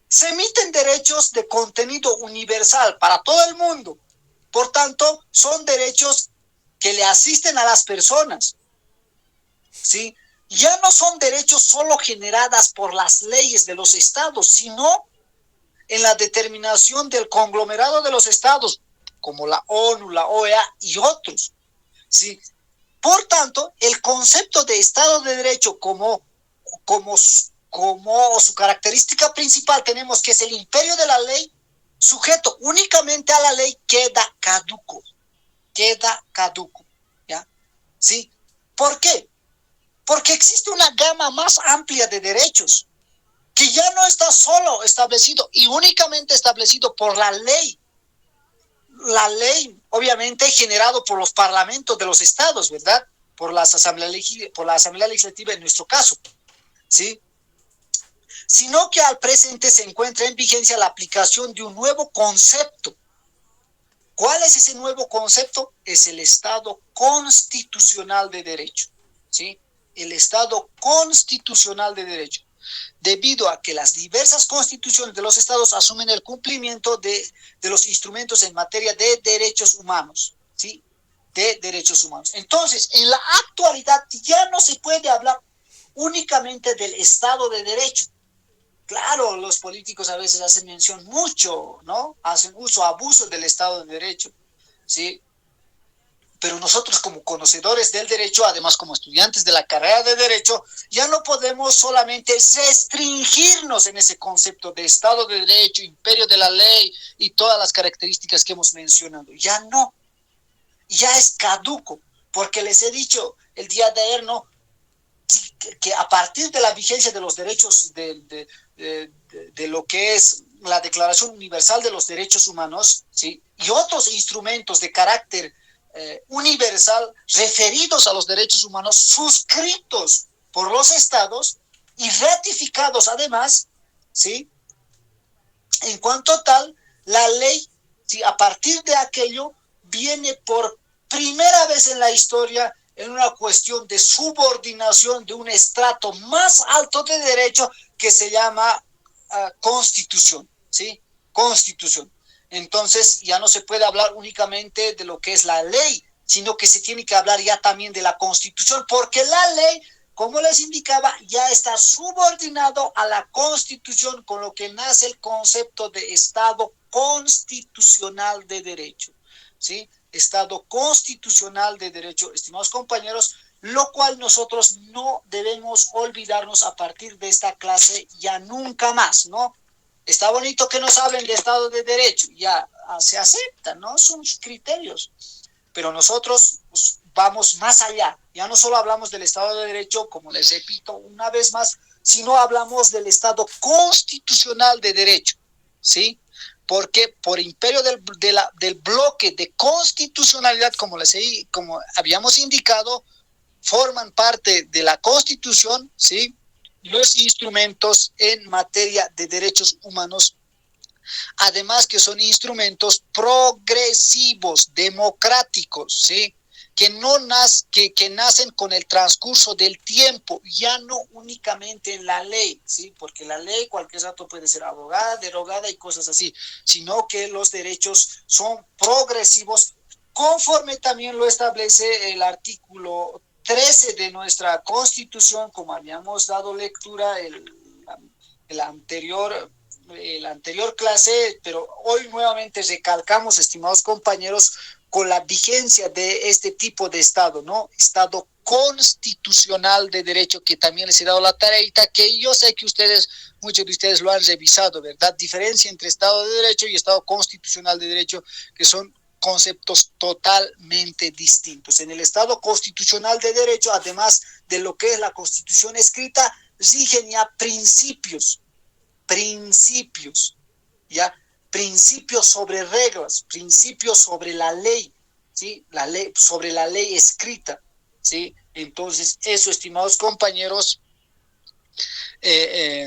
Se emiten derechos de contenido universal para todo el mundo. Por tanto, son derechos que le asisten a las personas, ¿sí? Ya no son derechos solo generadas por las leyes de los estados, sino en la determinación del conglomerado de los estados, como la ONU, la OEA y otros, ¿sí? Por tanto, el concepto de Estado de Derecho como su característica principal tenemos que es el imperio de la ley, sujeto únicamente a la ley, queda caduco, ¿ya? ¿Sí? ¿Por qué? Porque existe una gama más amplia de derechos que ya no está solo establecido y únicamente establecido por la ley. La ley, obviamente, generado por los parlamentos de los estados, ¿verdad? Por la Asamblea Legislativa en nuestro caso, ¿sí? Sino que al presente se encuentra en vigencia la aplicación de un nuevo concepto. ¿Cuál es ese nuevo concepto? Es el Estado constitucional de derecho, ¿sí? El Estado constitucional de derecho, debido a que las diversas constituciones de los estados asumen el cumplimiento de los instrumentos en materia de derechos humanos, ¿sí? De derechos humanos. Entonces, en la actualidad ya no se puede hablar únicamente del Estado de Derecho. Claro, los políticos a veces hacen mención mucho, ¿no? Hacen abuso del Estado de Derecho, ¿sí? Pero nosotros como conocedores del derecho, además como estudiantes de la carrera de derecho, ya no podemos solamente restringirnos en ese concepto de Estado de Derecho, imperio de la ley y todas las características que hemos mencionado. Ya no, ya es caduco, porque les he dicho el día de ayer, ¿no?, que a partir de la vigencia de los derechos de lo que es la Declaración Universal de los Derechos Humanos, ¿sí?, y otros instrumentos de carácter universal referidos a los derechos humanos suscritos por los estados y ratificados además, ¿sí?, en cuanto tal, la ley, ¿sí?, a partir de aquello viene por primera vez en la historia en una cuestión de subordinación de un estrato más alto de derecho que se llama Constitución, ¿sí? Constitución. Entonces ya no se puede hablar únicamente de lo que es la ley, sino que se tiene que hablar ya también de la Constitución, porque la ley, como les indicaba, ya está subordinado a la Constitución, con lo que nace el concepto de Estado constitucional de derecho, ¿sí? Estado constitucional de derecho, estimados compañeros, lo cual nosotros no debemos olvidarnos a partir de esta clase ya nunca más, ¿no? Está bonito que nos hablen de Estado de Derecho, ya se acepta, ¿no? Son criterios, pero nosotros pues, vamos más allá. Ya no solo hablamos del Estado de Derecho, como les repito una vez más, sino hablamos del Estado constitucional de derecho, ¿sí? Porque por imperio del bloque de constitucionalidad, como habíamos indicado, forman parte de la Constitución, ¿sí?, los instrumentos en materia de derechos humanos, además que son instrumentos progresivos, democráticos, ¿sí?, que nacen con el transcurso del tiempo, ya no únicamente en la ley, ¿sí?, porque la ley cualquier rato puede ser abogada, derogada y cosas así, sino que los derechos son progresivos, conforme también lo establece el artículo 13 de nuestra Constitución, como habíamos dado lectura el anterior clase, pero hoy nuevamente recalcamos, estimados compañeros, con la vigencia de este tipo de Estado, ¿no? Estado constitucional de derecho, que también les he dado la tareita, que yo sé que muchos de ustedes lo han revisado, ¿verdad? Diferencia entre Estado de Derecho y Estado constitucional de derecho, que son conceptos totalmente distintos. En el Estado constitucional de derecho, además de lo que es la Constitución escrita, rigen ya principios, ¿ya? Principios sobre reglas, principios sobre la ley, ¿sí? Sobre la ley escrita, ¿sí? Entonces, eso, estimados compañeros, ¿qué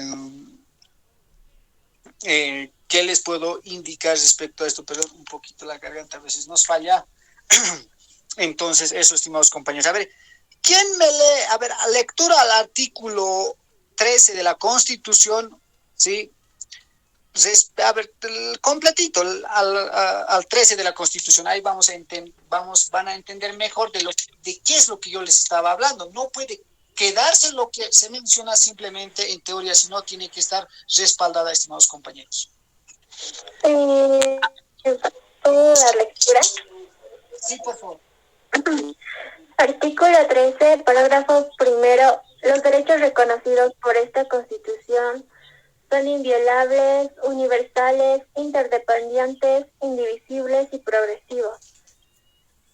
les puedo indicar respecto a esto? Perdón, un poquito la garganta a veces nos falla. Entonces, eso, estimados compañeros. A ver, ¿quién me lee? A ver, lectura al artículo 13 de la Constitución, ¿sí? A ver, completito, al 13 de la Constitución. Ahí van a entender mejor de qué es lo que yo les estaba hablando. No puede quedarse lo que se menciona simplemente en teoría, sino tiene que estar respaldada, estimados compañeros. La lectura. Sí, por favor. Artículo 13, parágrafo primero. Los derechos reconocidos por esta Constitución son inviolables, universales, interdependientes, indivisibles y progresivos.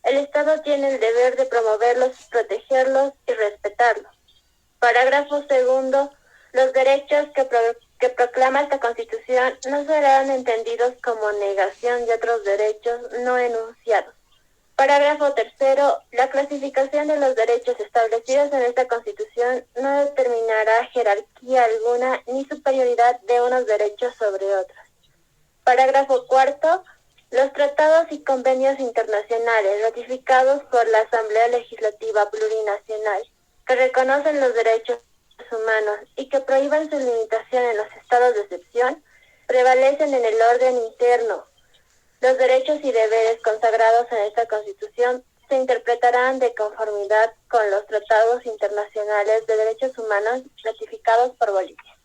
El Estado tiene el deber de promoverlos, protegerlos y respetarlos. Parágrafo segundo. Los derechos que proclama esta Constitución no serán entendidos como negación de otros derechos no enunciados. Parágrafo tercero. La clasificación de los derechos establecidos en esta Constitución no determinará jerarquía alguna ni superioridad de unos derechos sobre otros. Parágrafo cuarto. Los tratados y convenios internacionales ratificados por la Asamblea Legislativa Plurinacional que reconocen los derechos humanos y que prohíban su limitación en los estados de excepción prevalecen en el orden interno. Los derechos y deberes consagrados en esta Constitución se interpretarán de conformidad con los tratados internacionales de derechos humanos ratificados por Bolivia.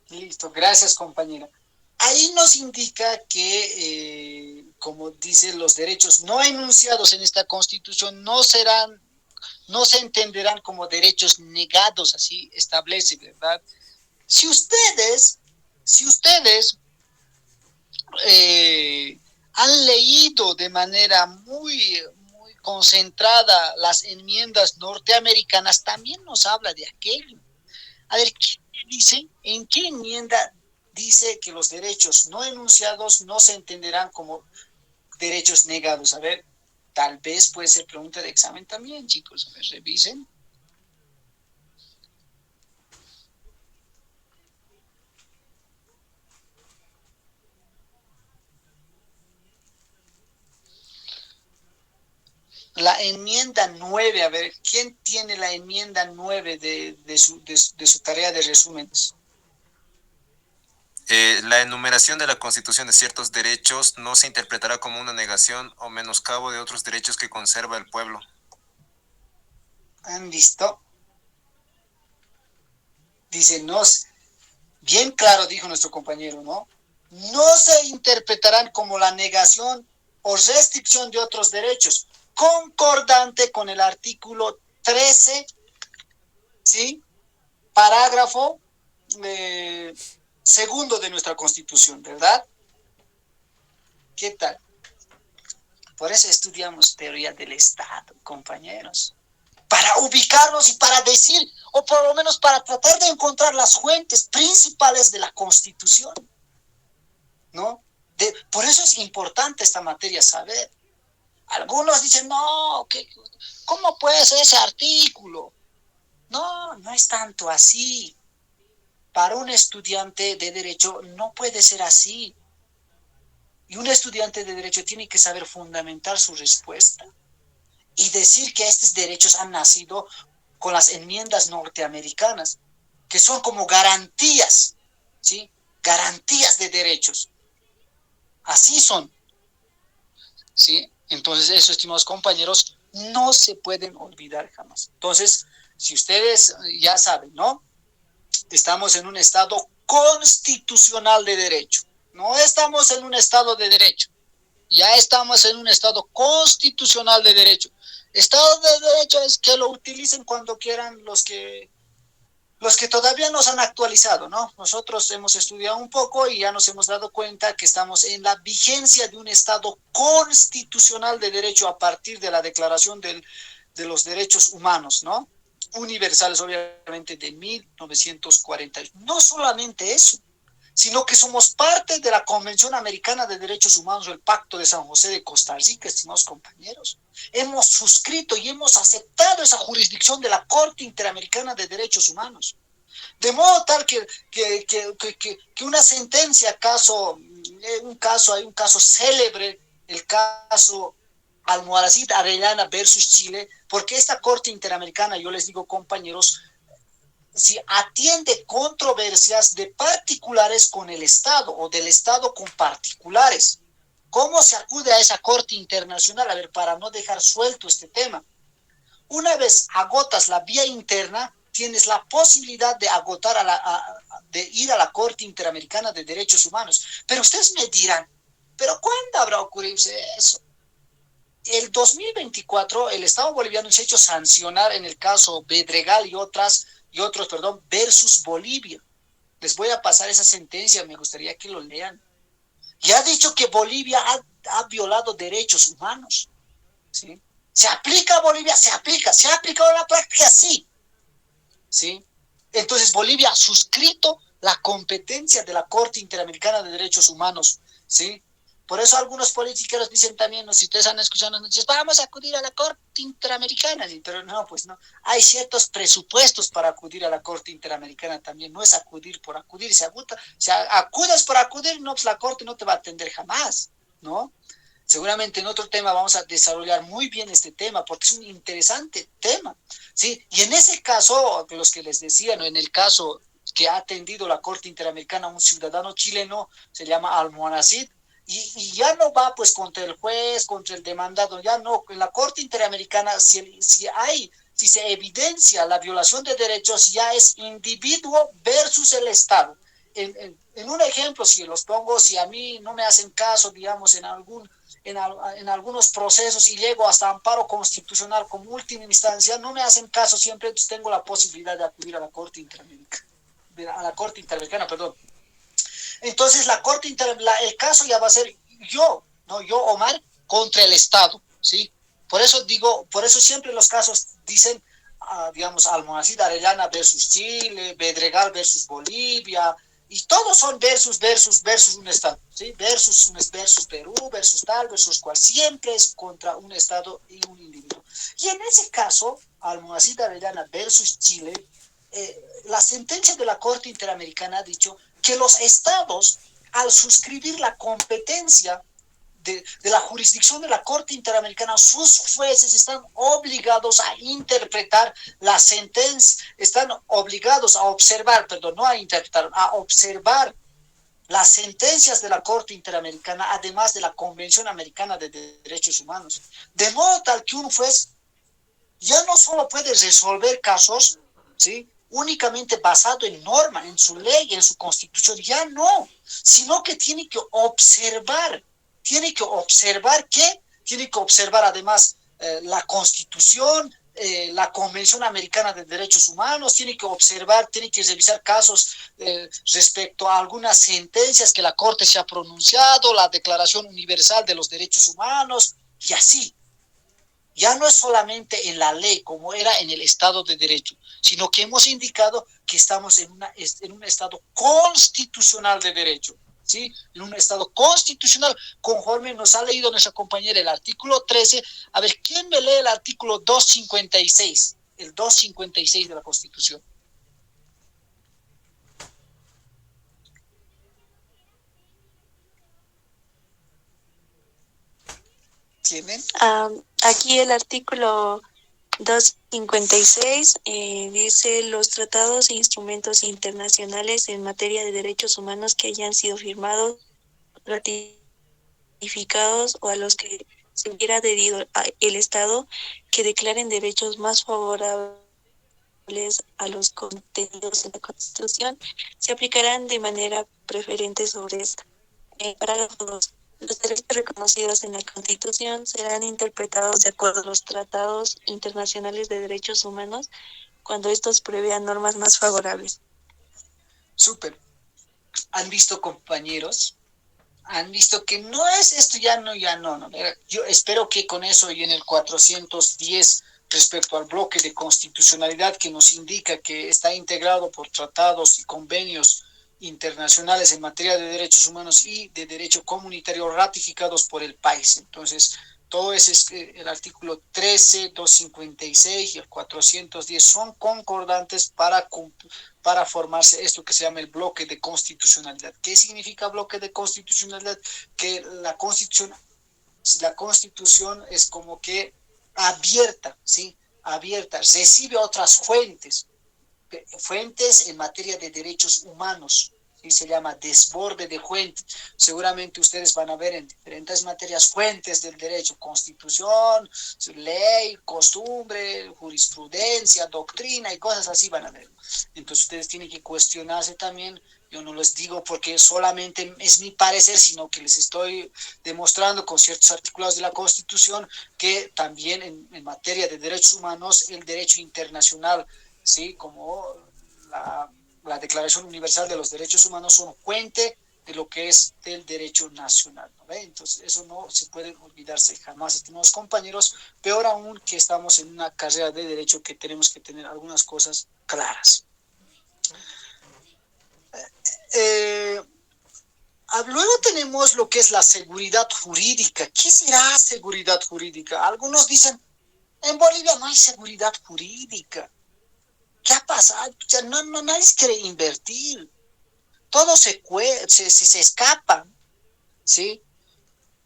Listo, gracias, compañera. Ahí nos indica que como dicen, los derechos no enunciados en esta Constitución no se entenderán como derechos negados, así establece, ¿verdad? Si ustedes han leído de manera muy, muy concentrada las enmiendas norteamericanas, también nos habla de aquello. A ver, ¿qué dice? ¿En qué enmienda dice que los derechos no enunciados no se entenderán como derechos negados? A ver, tal vez puede ser pregunta de examen también, chicos. A ver, revisen. La enmienda 9, a ver, ¿quién tiene la enmienda 9 de su tarea de resúmenes? La enumeración de la Constitución de ciertos derechos no se interpretará como una negación o menoscabo de otros derechos que conserva el pueblo. ¿Han visto? Dice, no, bien claro dijo nuestro compañero, ¿no? No se interpretarán como la negación o restricción de otros derechos, concordante con el artículo 13, ¿sí? Parágrafo segundo de nuestra Constitución, ¿verdad? ¿Qué tal? Por eso estudiamos teoría del Estado, compañeros. Para ubicarnos y para decir, o por lo menos para tratar de encontrar las fuentes principales de la Constitución, ¿no? Por eso es importante esta materia saber. Algunos dicen, no, ¿cómo puede ser ese artículo? No, no es tanto así. Para un estudiante de derecho no puede ser así. Y un estudiante de derecho tiene que saber fundamentar su respuesta y decir que estos derechos han nacido con las enmiendas norteamericanas, que son como garantías, ¿sí? Garantías de derechos. Así son, ¿sí? Entonces, eso, estimados compañeros, no se pueden olvidar jamás. Entonces, si ustedes ya saben, ¿no? Estamos en un estado constitucional de derecho. No estamos en un estado de derecho. Ya estamos en un estado constitucional de derecho. Estado de derecho es que lo utilicen cuando quieran los que todavía no se han actualizado, ¿no? Nosotros hemos estudiado un poco y ya nos hemos dado cuenta que estamos en la vigencia de un estado constitucional de derecho a partir de la Declaración de los Derechos Humanos, ¿no? Universales, obviamente, de 1940. No solamente eso, sino que somos parte de la Convención Americana de Derechos Humanos o el Pacto de San José de Costa Rica, estimados compañeros. Hemos suscrito y hemos aceptado esa jurisdicción de la Corte Interamericana de Derechos Humanos. De modo tal que una sentencia, hay un caso célebre, el caso Almohadacid Arellana versus Chile, porque esta Corte Interamericana, yo les digo, compañeros, si atiende controversias de particulares con el Estado o del Estado con particulares. ¿Cómo se acude a esa Corte Internacional? A ver, para no dejar suelto este tema. Una vez agotas la vía interna, tienes la posibilidad de agotar de ir a la Corte Interamericana de Derechos Humanos. Pero ustedes me dirán, ¿pero cuándo habrá ocurrido eso? El 2024, el Estado boliviano se ha hecho sancionar en el caso Bedregal y otros, versus Bolivia. Les voy a pasar esa sentencia, me gustaría que lo lean. Y ha dicho que Bolivia ha violado derechos humanos, ¿sí? ¿Se aplica a Bolivia? Se ha aplicado en la práctica, sí. ¿Sí? Entonces Bolivia ha suscrito la competencia de la Corte Interamericana de Derechos Humanos, ¿sí? Por eso algunos políticos dicen también, ¿no? Si ustedes han escuchado, nos dicen, vamos a acudir a la Corte Interamericana, ¿sí? Pero no, pues no. Hay ciertos presupuestos para acudir a la Corte Interamericana también. No es acudir por acudir. Si acudes por acudir, no, pues la Corte no te va a atender jamás, ¿no? Seguramente en otro tema vamos a desarrollar muy bien este tema porque es un interesante tema, ¿sí? Y en ese caso, los que les decía, ¿no? En el caso que ha atendido la Corte Interamericana un ciudadano chileno, se llama Almohadacid, y ya no va pues contra el juez, contra el demandado, ya no, en la Corte Interamericana si se evidencia la violación de derechos, ya es individuo versus el Estado. En un ejemplo, si los pongo, si a mí no me hacen caso, digamos, en algún en algunos procesos y llego hasta amparo constitucional como última instancia, no me hacen caso, siempre tengo la posibilidad de acudir a la Corte Interamericana, perdón. Entonces el caso ya va a ser yo, Omar, contra el Estado, ¿sí? Por eso siempre los casos dicen, digamos, Almonacid Arellana versus Chile, Bedregal versus Bolivia, y todos son versus un Estado, ¿sí? Versus Perú, versus tal, versus cual, siempre es contra un Estado y un individuo. Y en ese caso, Almonacid Arellana versus Chile, la sentencia de la Corte Interamericana ha dicho que los estados, al suscribir la competencia de la jurisdicción de la Corte Interamericana, sus jueces están obligados a interpretar la sentencia, están obligados a observar, perdón, no a interpretar, a observar las sentencias de la Corte Interamericana, además de la Convención Americana de Derechos Humanos. De modo tal que un juez ya no solo puede resolver casos, ¿sí?, únicamente basado en norma, en su ley, en su constitución, ya no, sino que tiene que observar además la constitución, la Convención Americana de Derechos Humanos, tiene que revisar casos respecto a algunas sentencias que la Corte se ha pronunciado, la Declaración Universal de los Derechos Humanos, y así. Ya no es solamente en la ley como era en el Estado de Derecho, sino que hemos indicado que estamos en un Estado constitucional de derecho, ¿sí? En un Estado constitucional, conforme nos ha leído nuestra compañera el artículo 13. A ver, ¿quién me lee el artículo 256? El 256 de la Constitución. ¿Tienen? Aquí el artículo 256 dice: los tratados e instrumentos internacionales en materia de derechos humanos que hayan sido firmados, ratificados o a los que se hubiera adherido el Estado, que declaren derechos más favorables a los contenidos en la Constitución, se aplicarán de manera preferente sobre esta. Parágrafo 2. Los derechos reconocidos en la Constitución serán interpretados de acuerdo a los tratados internacionales de derechos humanos cuando estos prevean normas más favorables. Súper. ¿Han visto, compañeros? Han visto que no es esto, no. Yo espero que con eso y en el 410 respecto al bloque de constitucionalidad que nos indica que está integrado por tratados y convenios internacionales en materia de derechos humanos y de derecho comunitario ratificados por el país. Entonces, todo ese es el artículo 13, 256 y el 410 son concordantes para formarse esto que se llama el bloque de constitucionalidad. ¿Qué significa bloque de constitucionalidad? Que la constitución es como que abierta, ¿sí? Abierta, recibe otras fuentes en materia de derechos humanos, ¿sí? Se llama desborde de fuentes. Seguramente ustedes van a ver en diferentes materias fuentes del derecho: constitución, ley, costumbre, jurisprudencia, doctrina y cosas así van a ver. Entonces ustedes tienen que cuestionarse también. Yo no les digo porque solamente es mi parecer, sino que les estoy demostrando con ciertos articulados de la Constitución que también en materia de derechos humanos el derecho internacional, ¿sí?, como la Declaración Universal de los Derechos Humanos, son fuente de lo que es del derecho nacional, ¿no ve? Entonces eso no se puede olvidarse jamás, estimados compañeros, peor aún que estamos en una carrera de derecho que tenemos que tener algunas cosas claras. Luego tenemos lo que es la seguridad jurídica. ¿Qué será seguridad jurídica? Algunos dicen, en Bolivia no hay seguridad jurídica. ¿Qué ha pasado? Nadie quiere invertir. Todo se escapa, ¿sí?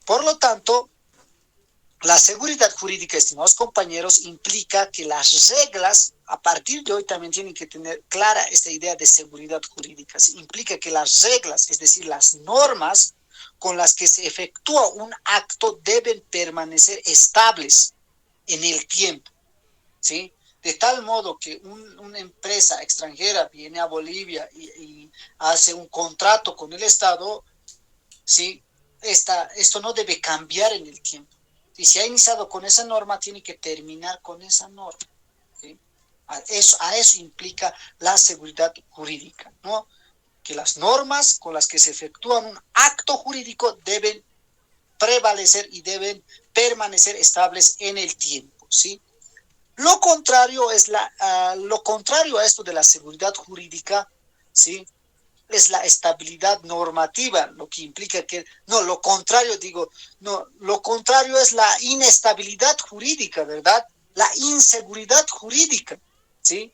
Por lo tanto, la seguridad jurídica, estimados compañeros, implica que las reglas, a partir de hoy también tienen que tener clara esta idea de seguridad jurídica. Implica que las reglas, es decir, las normas con las que se efectúa un acto deben permanecer estables en el tiempo, ¿sí? De tal modo que una empresa extranjera viene a Bolivia y hace un contrato con el Estado, ¿sí?, esto no debe cambiar en el tiempo. Y si ha iniciado con esa norma, tiene que terminar con esa norma. ¿Sí? A eso implica la seguridad jurídica, ¿no? Que las normas con las que se efectúa un acto jurídico deben prevalecer y deben permanecer estables en el tiempo, ¿sí? Lo contrario lo contrario a esto de la seguridad jurídica, ¿sí? Es la estabilidad normativa, lo que implica que, no, lo contrario, digo, no, lo contrario es la inestabilidad jurídica, ¿verdad? La inseguridad jurídica, ¿sí?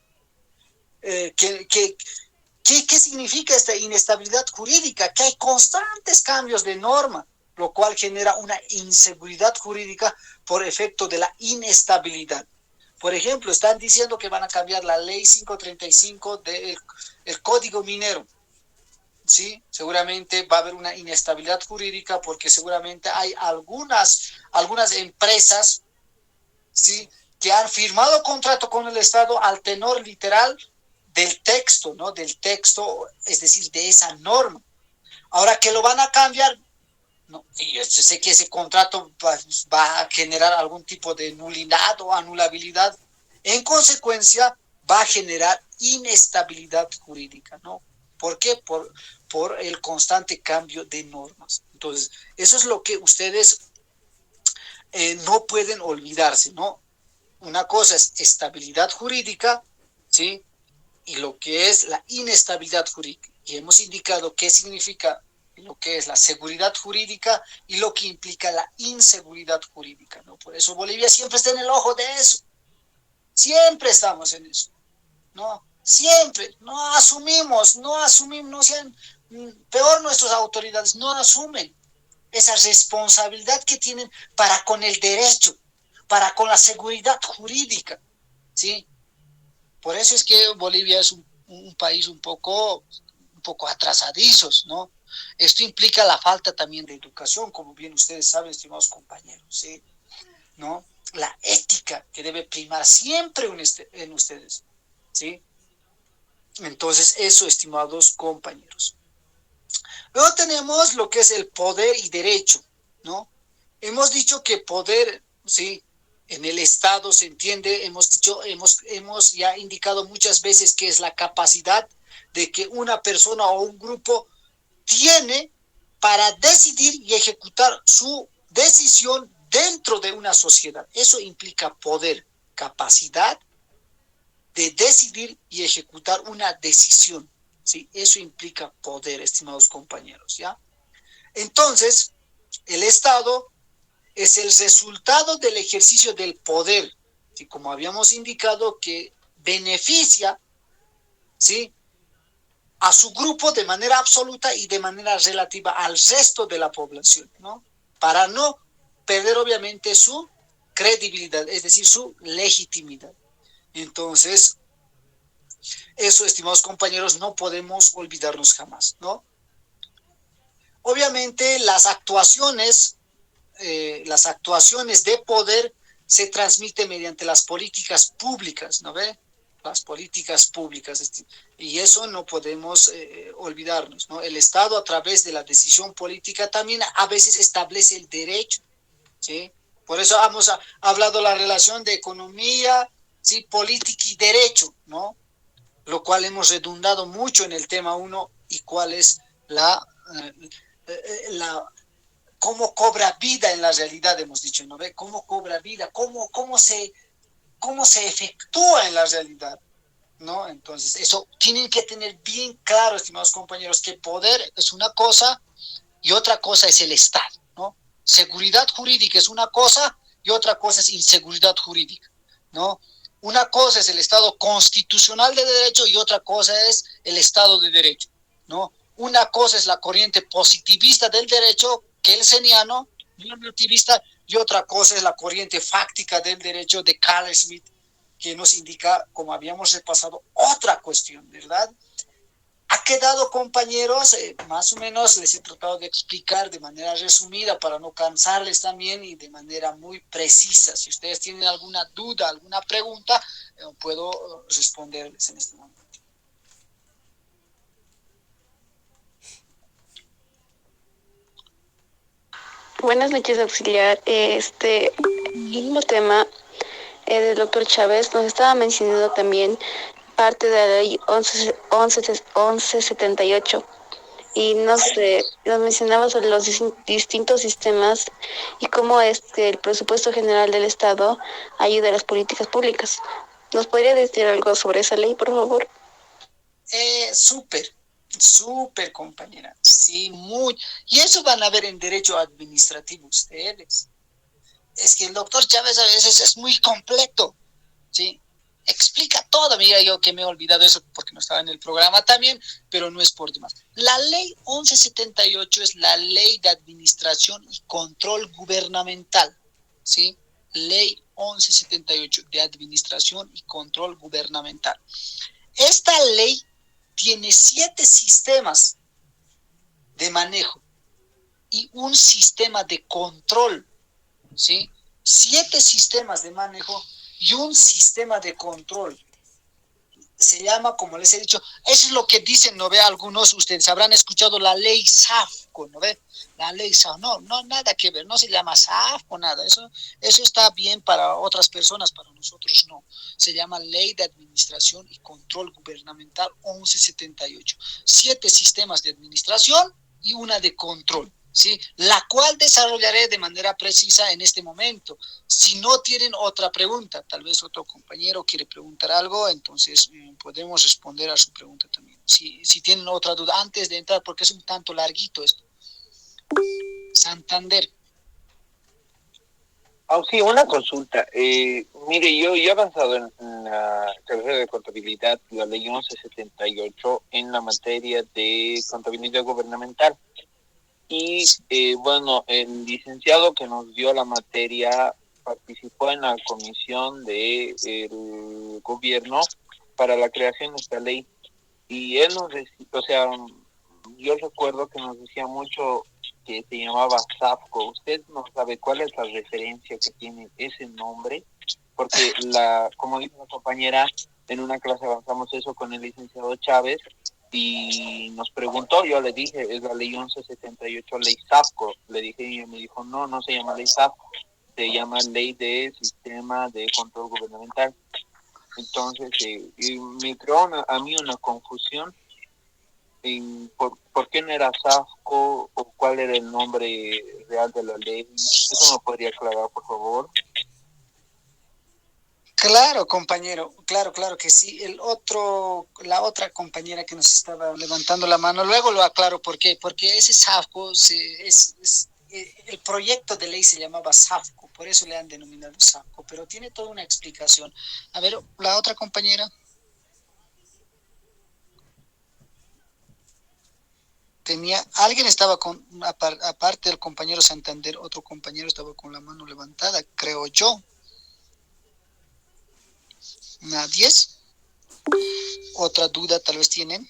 ¿Qué significa esta inestabilidad jurídica? Que hay constantes cambios de norma, lo cual genera una inseguridad jurídica por efecto de la inestabilidad. Por ejemplo, están diciendo que van a cambiar la ley 535 del Código Minero. Sí, seguramente va a haber una inestabilidad jurídica porque seguramente hay algunas empresas, ¿sí?, que han firmado contrato con el Estado al tenor literal del texto, ¿no? Del texto, es decir, de esa norma. Ahora que lo van a cambiar, no, y yo sé que ese contrato va a generar algún tipo de nulidad o anulabilidad. En consecuencia, va a generar inestabilidad jurídica, ¿no? ¿Por qué? Por el constante cambio de normas. Entonces, eso es lo que ustedes no pueden olvidarse, ¿no? Una cosa es estabilidad jurídica, ¿sí? Y lo que es la inestabilidad jurídica. Y hemos indicado qué significa lo que es la seguridad jurídica y lo que implica la inseguridad jurídica, ¿no? Por eso Bolivia siempre está en el ojo de eso. Siempre estamos en eso, ¿no? Siempre, no asumimos, no sean, peor nuestras autoridades, no asumen esa responsabilidad que tienen para con el derecho, para con la seguridad jurídica, ¿sí? Por eso es que Bolivia es un país un poco atrasadizos, ¿no? Esto implica la falta también de educación, como bien ustedes saben, estimados compañeros, ¿sí? ¿No? La ética que debe primar siempre en ustedes, ¿sí? Entonces, eso, estimados compañeros. Luego tenemos lo que es el poder y derecho, ¿no? Hemos dicho que poder, ¿sí?, en el Estado se entiende, hemos ya indicado muchas veces que es la capacidad de que una persona o un grupo tiene para decidir y ejecutar su decisión dentro de una sociedad. Eso implica poder, capacidad de decidir y ejecutar una decisión, ¿sí? Eso implica poder, estimados compañeros, ¿ya? Entonces, el Estado es el resultado del ejercicio del poder, ¿sí?, como habíamos indicado, que beneficia, ¿sí?, a su grupo de manera absoluta y de manera relativa al resto de la población, ¿no? Para no perder obviamente su credibilidad, es decir, su legitimidad. Entonces, eso, estimados compañeros, no podemos olvidarnos jamás, ¿no? Obviamente las actuaciones de poder se transmiten mediante las políticas públicas, ¿no ve? Las políticas públicas, y eso no podemos olvidarnos, ¿no? El Estado, a través de la decisión política, también a veces establece el derecho, ¿sí? Por eso hemos hablado la relación de economía, ¿sí?, política y derecho, ¿no? Lo cual hemos redundado mucho en el tema 1 y cuál es la cómo cobra vida en la realidad, hemos dicho, ¿no ve? Cómo cobra vida, cómo se efectúa en la realidad, ¿no? Entonces, eso tienen que tener bien claro, estimados compañeros, que poder es una cosa y otra cosa es el Estado, ¿no? Seguridad jurídica es una cosa y otra cosa es inseguridad jurídica, ¿no? Una cosa es el Estado constitucional de derecho y otra cosa es el Estado de derecho, ¿no? Una cosa es la corriente positivista del derecho, kelseniano, normativista, y otra cosa es la corriente fáctica del derecho de Carl Smith, que nos indica, como habíamos repasado, otra cuestión, ¿verdad? Ha quedado, compañeros, más o menos les he tratado de explicar de manera resumida para no cansarles también y de manera muy precisa. Si ustedes tienen alguna duda, alguna pregunta, puedo responderles en este momento. Buenas noches, auxiliar. El mismo tema del doctor Chávez nos estaba mencionando también parte de la ley 1178 y nos mencionaba sobre los distintos sistemas y cómo el presupuesto general del Estado ayuda a las políticas públicas. ¿Nos podría decir algo sobre esa ley, por favor? Súper, compañera. Sí, muy. Y eso van a ver en derecho administrativo ustedes. Es que el doctor Chávez a veces es muy completo, ¿sí? Explica todo. Mira, yo que me he olvidado eso porque no estaba en el programa también, pero no es por demás. La ley 1178 es la ley de administración y control gubernamental, ¿sí? Ley 1178 de administración y control gubernamental. Esta ley tiene 7 sistemas de manejo y un sistema de control, ¿sí? 7 sistemas de manejo y un sistema de control. Se llama, como les he dicho, eso es lo que dicen, ¿no ve? Algunos, ustedes habrán escuchado la ley SAFCO, ¿no ve? La ley SAFCO, no, nada que ver, no se llama SAFCO, nada, eso está bien para otras personas, para nosotros no. Se llama Ley de Administración y Control Gubernamental 1178. 7 sistemas de administración y una de control, ¿sí? La cual desarrollaré de manera precisa en este momento. Si no tienen otra pregunta, tal vez otro compañero quiere preguntar algo, entonces podemos responder a su pregunta también. Si tienen otra duda antes de entrar, porque es un tanto larguito esto. Santander. Sí, una consulta. Mire, yo he avanzado en la carrera de contabilidad, la ley 1178, en la materia de contabilidad gubernamental. Y bueno, el licenciado que nos dio la materia participó en la comisión del gobierno para la creación de esta ley. Y él nos decía, o sea, yo recuerdo que nos decía mucho que se llamaba SAFCO. ¿Usted no sabe cuál es la referencia que tiene ese nombre? Porque, como dijo la compañera, en una clase avanzamos eso con el licenciado Chávez y nos preguntó, yo le dije, es la ley 1178, ley SAFCO. Le dije y me dijo, no se llama ley SAFCO, se llama ley de sistema de control gubernamental. Entonces, me creó a mí una confusión en por qué no era SAFCO o cuál era el nombre real de la ley. ¿Eso me podría aclarar, por favor? Claro, compañero, claro que sí. La otra compañera que nos estaba levantando la mano, luego lo aclaro por qué. Porque ese SAFCO, el proyecto de ley se llamaba SAFCO, por eso le han denominado SAFCO, pero tiene toda una explicación. A ver, la otra compañera. Alguien estaba aparte del compañero Santander, otro compañero estaba con la mano levantada, creo yo. ¿Nadie? ¿Otra duda tal vez tienen?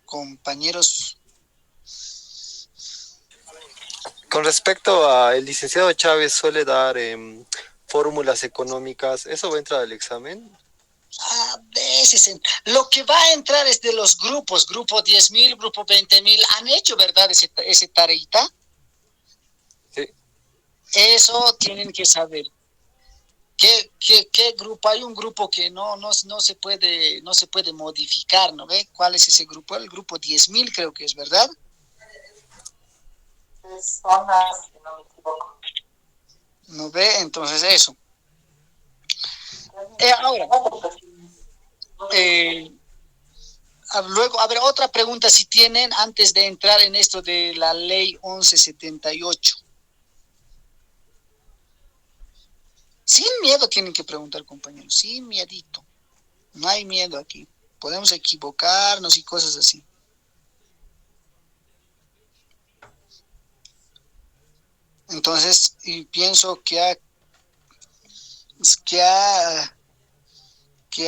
Compañeros. Con respecto a el licenciado Chávez suele dar fórmulas económicas, ¿eso va a entrar al examen? A veces, lo que va a entrar es de los grupos, grupo 10.000, grupo 20.000, han hecho, ¿verdad? Ese tareita. Sí. Eso tienen que saber. ¿Qué grupo? Hay un grupo que no se puede modificar, ¿no ve? ¿Cuál es ese grupo? El grupo 10.000 creo que es, ¿verdad? Zonas, si no me equivoco. ¿No ve? Entonces eso. Ahora, luego, a ver, otra pregunta si tienen antes de entrar en esto de la ley 1178. Sin miedo tienen que preguntar, compañeros, sin miedito. No hay miedo aquí. Podemos equivocarnos y cosas así. Entonces, y pienso que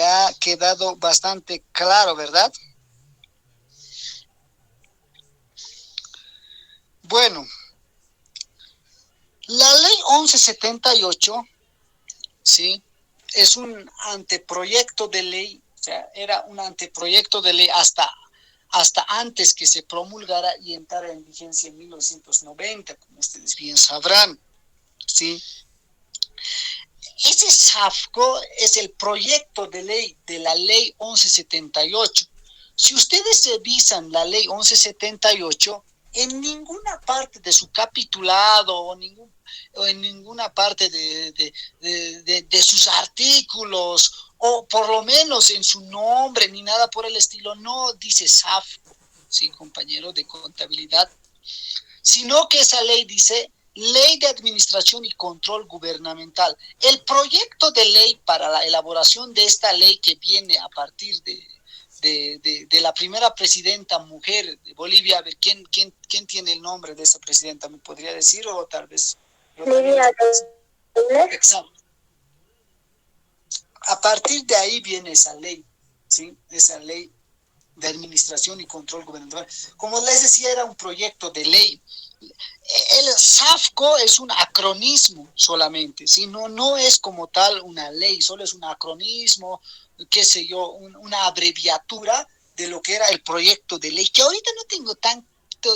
ha quedado bastante claro, ¿verdad? Bueno, la ley 1178, ¿sí? Es un anteproyecto de ley O sea, era un anteproyecto de ley hasta antes que se promulgara y entrara en vigencia en 1990, como ustedes bien sabrán, ¿sí? Ese SAFCO es el proyecto de ley de la ley 1178. Si ustedes revisan la ley 1178, en ninguna parte de su capitulado o en ninguna parte de sus artículos, o por lo menos en su nombre, ni nada por el estilo, no dice SAFCO, sí, compañero de contabilidad, sino que esa ley dice Ley de Administración y Control Gubernamental. El proyecto de ley para la elaboración de esta ley, que viene a partir de la primera presidenta mujer de Bolivia. A ver, ¿quién tiene el nombre de esa presidenta? ¿Me podría decir? O tal vez... Lidia Douglas. Exacto. A partir de ahí viene esa ley, ¿sí? Esa ley de administración y control gubernamental. Como les decía, era un proyecto de ley. El SAFCO es un acronismo solamente, ¿sí? No es como tal una ley, solo es un acronismo, qué sé yo, una abreviatura de lo que era el proyecto de ley, que ahorita no tengo tanto,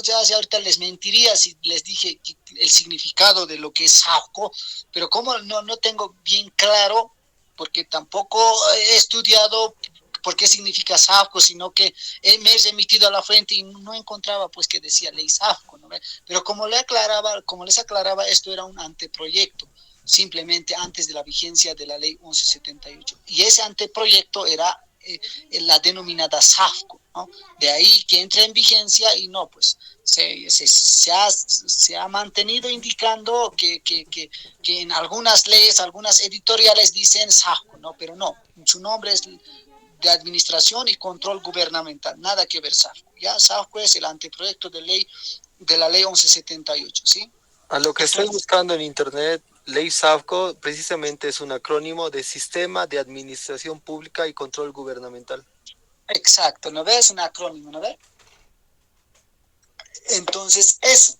ya ahorita les mentiría si les dije el significado de lo que es SAFCO, pero como no tengo bien claro, porque tampoco he estudiado por qué significa SAFCO, sino que me he remitido a la fuente y no encontraba pues que decía ley SAFCO, ¿no? Pero como les aclaraba, esto era un anteproyecto, simplemente antes de la vigencia de la ley 1178. Y ese anteproyecto era la denominada SAFCO, ¿no? De ahí que entra en vigencia y no, pues se ha mantenido indicando que en algunas leyes, algunas editoriales dicen SAFCO, ¿no? Pero no, su nombre es de Administración y Control Gubernamental, nada que ver SAFCO. Ya SAFCO es el anteproyecto de ley de la ley 1178, ¿sí? A lo que estoy buscando en internet, ley SAFCO precisamente es un acrónimo de Sistema de Administración Pública y Control Gubernamental. Exacto, ¿no ves? Un acrónimo, ¿no ves? Entonces, eso,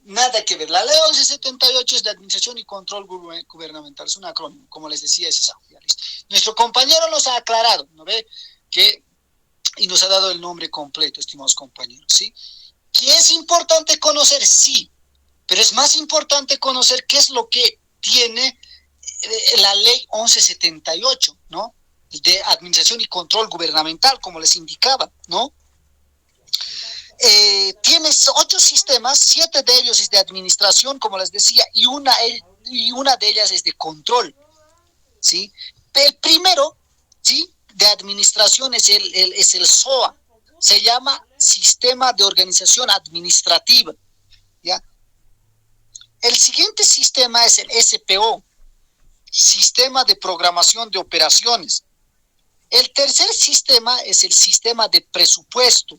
nada que ver. La ley 1178 es de Administración y Control Gubernamental, es un acrónimo, como les decía, es SAFCO, ya listo. Nuestro compañero nos ha aclarado, ¿no ve? Y nos ha dado el nombre completo, estimados compañeros, ¿sí? ¿Que es importante conocer? Sí, pero es más importante conocer qué es lo que tiene la ley 1178, ¿no? De Administración y Control Gubernamental, como les indicaba, ¿no? Tienes 8 sistemas, 7 de ellos es de administración, como les decía, y una de ellas es de control, ¿sí? El primero, ¿sí?, de administración es el SOA, se llama Sistema de Organización Administrativa, ¿ya? El siguiente sistema es el SPO, Sistema de Programación de Operaciones. El tercer sistema es el Sistema de Presupuesto,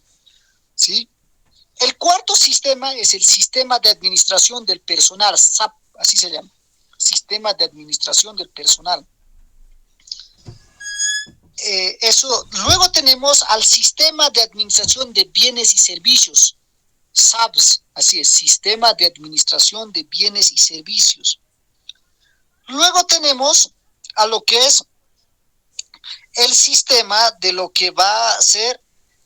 ¿sí? El cuarto sistema es el Sistema de Administración del Personal, SAP, así se llama, Sistema de Administración del Personal. Luego tenemos al Sistema de Administración de Bienes y Servicios, SABS, así es, Sistema de Administración de Bienes y Servicios. Luego tenemos a lo que es el sistema de lo que va a ser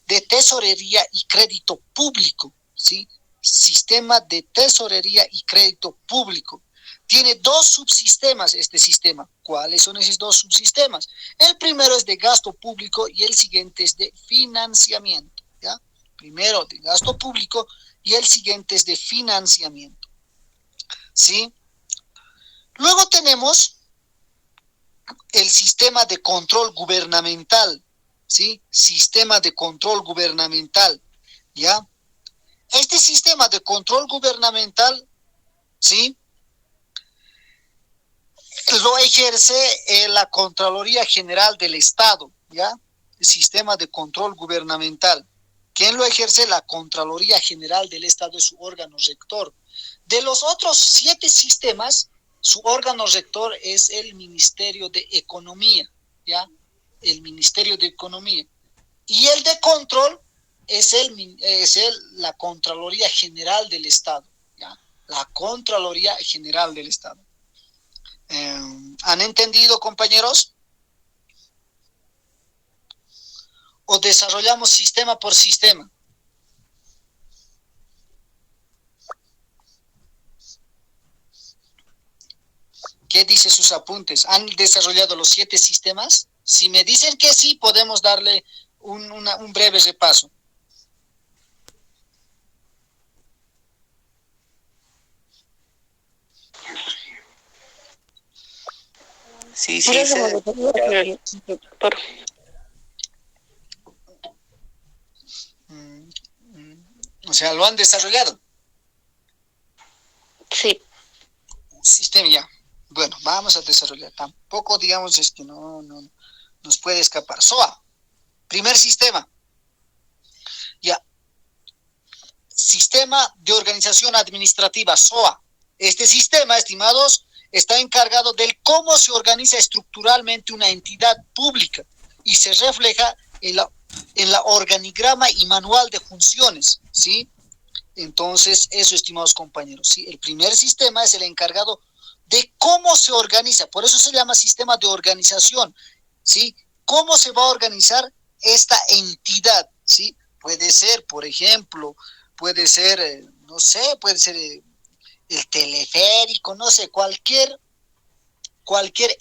de tesorería y crédito público, ¿sí? Sistema de tesorería y crédito público. Tiene 2 subsistemas este sistema. ¿Cuáles son esos 2 subsistemas? El primero es de gasto público y el siguiente es de financiamiento, ¿ya? Primero de gasto público y el siguiente es de financiamiento, ¿sí? Luego tenemos el sistema de control gubernamental, ¿sí? Sistema de control gubernamental, ¿ya? Este sistema de control gubernamental, ¿sí?, lo ejerce la Contraloría General del Estado, ¿ya? El sistema de control gubernamental. ¿Quién lo ejerce? La Contraloría General del Estado es su órgano rector. De los otros 7 sistemas, su órgano rector es el Ministerio de Economía, ¿ya? El Ministerio de Economía. Y el de control es la Contraloría General del Estado, ¿ya? La Contraloría General del Estado. ¿Han entendido, compañeros? o desarrollamos sistema por sistema? ¿Qué dice sus apuntes? ¿Han desarrollado los 7 sistemas? Si me dicen que sí, podemos darle un breve repaso. Sí, o sea, ¿lo han desarrollado? Sí. Sistema ya. Bueno, vamos a desarrollar. Tampoco, digamos, es que no nos puede escapar. SOA, primer sistema. Ya. Sistema de organización administrativa, SOA. Este sistema, estimados, está encargado del cómo se organiza estructuralmente una entidad pública y se refleja en la organigrama y manual de funciones, ¿sí? Entonces, eso, estimados compañeros, ¿sí? El primer sistema es el encargado de cómo se organiza, por eso se llama sistema de organización, ¿sí? ¿Cómo se va a organizar esta entidad, ¿sí? Puede ser, por ejemplo, puede ser, no sé, puede ser el teleférico, no sé, cualquier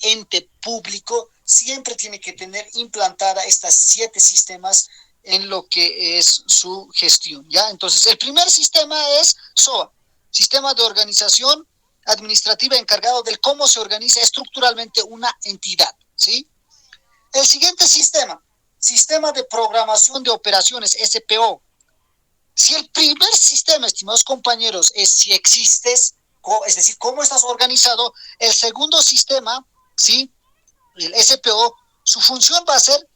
ente público siempre tiene que tener implantada estas 7 sistemas en lo que es su gestión, ¿ya? Entonces, el primer sistema es SOA, Sistema de Organización Administrativa encargado del cómo se organiza estructuralmente una entidad, ¿sí? El siguiente sistema, Sistema de Programación de Operaciones, SPO. Si el primer sistema, estimados compañeros, es si existes, es decir, cómo estás organizado, el segundo sistema, ¿sí? El SPO, su función va a ser,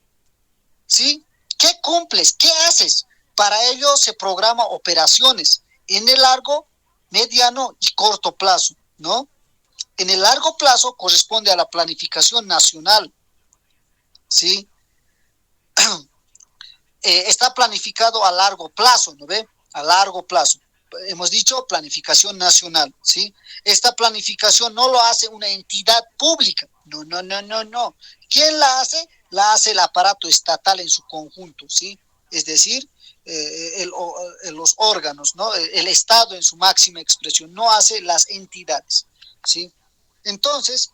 ¿sí? ¿Qué cumples? ¿Qué haces? Para ello se programa operaciones en el largo, mediano y corto plazo, ¿no? En el largo plazo corresponde a la planificación nacional, ¿sí? Está planificado a largo plazo, ¿no ve? A largo plazo. Hemos dicho planificación nacional, ¿sí? Esta planificación no lo hace una entidad pública, no. ¿Quién la hace? La hace el aparato estatal en su conjunto, ¿sí? Es decir, los órganos, ¿no? El Estado en su máxima expresión, no hace las entidades, ¿sí? Entonces,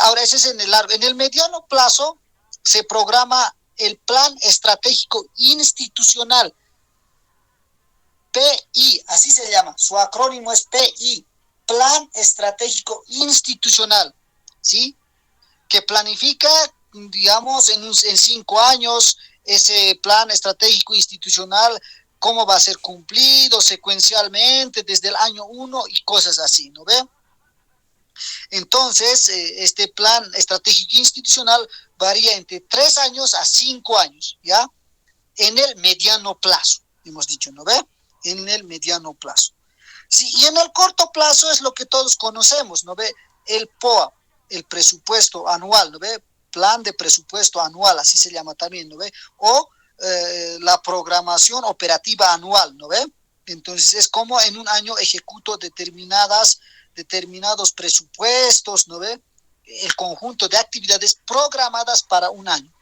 ahora ese es en el largo. En el mediano plazo se programa el Plan Estratégico Institucional, PI, así se llama, su acrónimo es PI, Plan Estratégico Institucional, ¿sí? Que planifica, digamos, en 5 años ese plan estratégico institucional, cómo va a ser cumplido secuencialmente desde el año 1 y cosas así, ¿no ve? Entonces, este plan estratégico institucional varía entre 3 años a 5 años, ¿ya? En el mediano plazo, hemos dicho, ¿no ve? En el mediano plazo. Sí, y en el corto plazo es lo que todos conocemos, ¿no ve? El POA, el presupuesto anual, ¿no ve? Plan de presupuesto anual, así se llama también, ¿no ve? O la programación operativa anual, ¿no ve? Entonces es como en un año ejecuto determinados presupuestos, ¿no ve? El conjunto de actividades programadas para un año.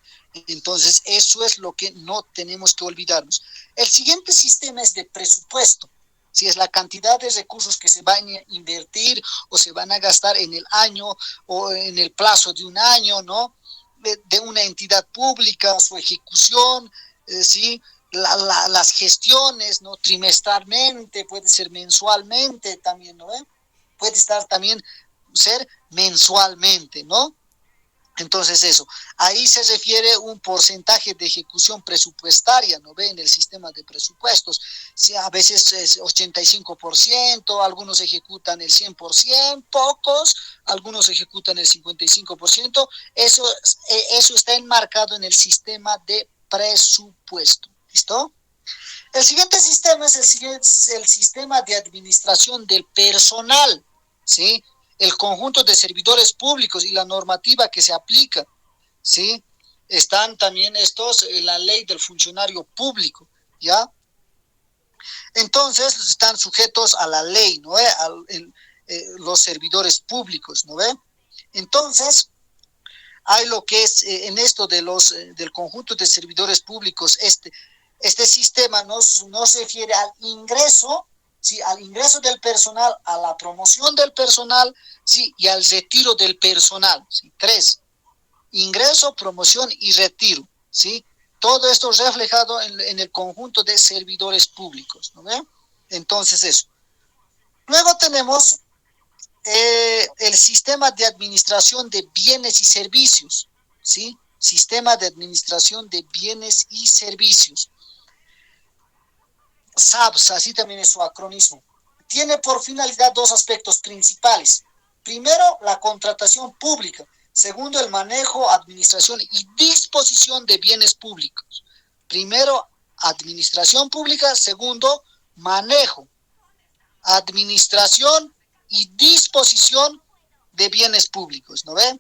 Entonces, eso es lo que no tenemos que olvidarnos. El siguiente sistema es de presupuesto. Si es la cantidad de recursos que se van a invertir o se van a gastar en el año o en el plazo de un año, ¿no? De una entidad pública, su ejecución, ¿sí? Las gestiones, ¿no? Trimestralmente, puede ser mensualmente también, ¿no? Puede estar también ser mensualmente, ¿no? Entonces eso, ahí se refiere un porcentaje de ejecución presupuestaria, ¿no ve? En el sistema de presupuestos, sí, a veces es 85%, algunos ejecutan el 100%, pocos, algunos ejecutan el 55%, eso está enmarcado en el sistema de presupuesto, ¿listo? El siguiente sistema es el sistema de administración del personal, ¿sí? El conjunto de servidores públicos y la normativa que se aplica, ¿sí? Están también estos en la ley del funcionario público, ¿ya? Entonces están sujetos a la ley, ¿no? Los servidores públicos, ¿no ve? Entonces, hay lo que es en esto de del conjunto de servidores públicos, este sistema nos refiere al ingreso, ¿sí? Al ingreso del personal, a la promoción del personal, ¿sí? Y al retiro del personal, ¿sí? 3, ingreso, promoción y retiro, ¿sí? Todo esto reflejado en el conjunto de servidores públicos, ¿no ve? Entonces eso. Luego tenemos el sistema de administración de bienes y servicios, ¿sí? Sistema de administración de bienes y servicios. SABS, así también es su acronismo. Tiene por finalidad 2 aspectos principales. Primero, la contratación pública. Segundo, el manejo, administración y disposición de bienes públicos. Primero, administración pública. Segundo, manejo, administración y disposición de bienes públicos, ¿no ven?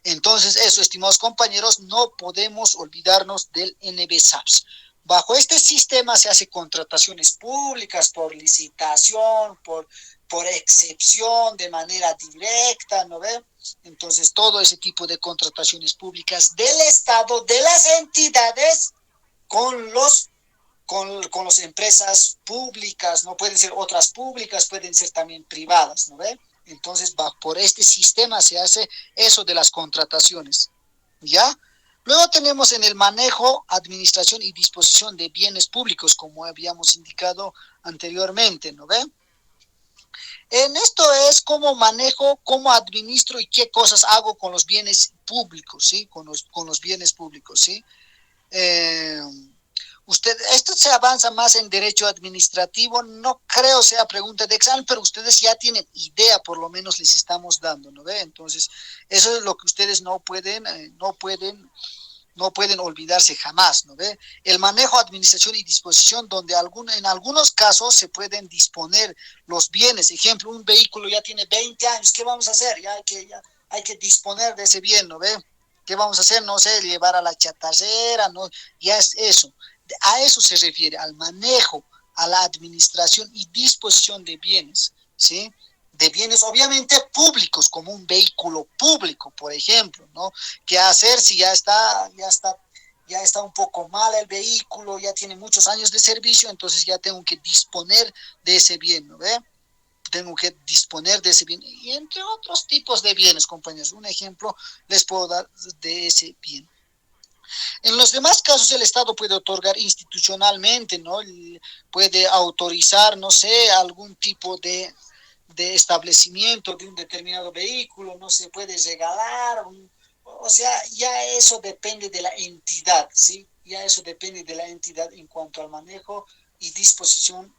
Entonces, eso, estimados compañeros, no podemos olvidarnos del NB-SABS. Bajo este sistema se hace contrataciones públicas por licitación, por excepción, de manera directa, ¿no ve? Entonces, todo ese tipo de contrataciones públicas del Estado, de las entidades, con las empresas públicas, no pueden ser otras públicas, pueden ser también privadas, ¿no ve? Entonces, por este sistema se hace eso de las contrataciones, ¿ya? Luego tenemos en el manejo, administración y disposición de bienes públicos, como habíamos indicado anteriormente, ¿no ve? En esto es cómo manejo, cómo administro y qué cosas hago con los bienes públicos, ¿sí? Con los bienes públicos, ¿sí? Esto se avanza más en derecho administrativo, no creo sea pregunta de examen, pero ustedes ya tienen idea, por lo menos les estamos dando, ¿no ve? Entonces, eso es lo que ustedes no pueden olvidarse jamás, ¿no ve? El manejo, administración y disposición, donde en algunos casos se pueden disponer los bienes. Ejemplo, un vehículo ya tiene 20 años, ¿qué vamos a hacer? Ya hay que disponer de ese bien, ¿no ve? ¿Qué vamos a hacer? No sé, llevar a la chatarrera, ¿no? Ya es eso. A eso se refiere, al manejo, a la administración y disposición de bienes, ¿sí? De bienes obviamente públicos, como un vehículo público, por ejemplo, ¿no? ¿Qué hacer si ya está un poco mal el vehículo, ya tiene muchos años de servicio, entonces ya tengo que disponer de ese bien, ¿no ve? Tengo que disponer de ese bien, y entre otros tipos de bienes, compañeros. Un ejemplo les puedo dar de ese bien. En los demás casos el Estado puede otorgar institucionalmente, ¿no? Puede autorizar, no sé, algún tipo de establecimiento de un determinado vehículo, no se puede regalar, o sea, ya eso depende de la entidad, ¿sí? Ya eso depende de la entidad en cuanto al manejo y disposición,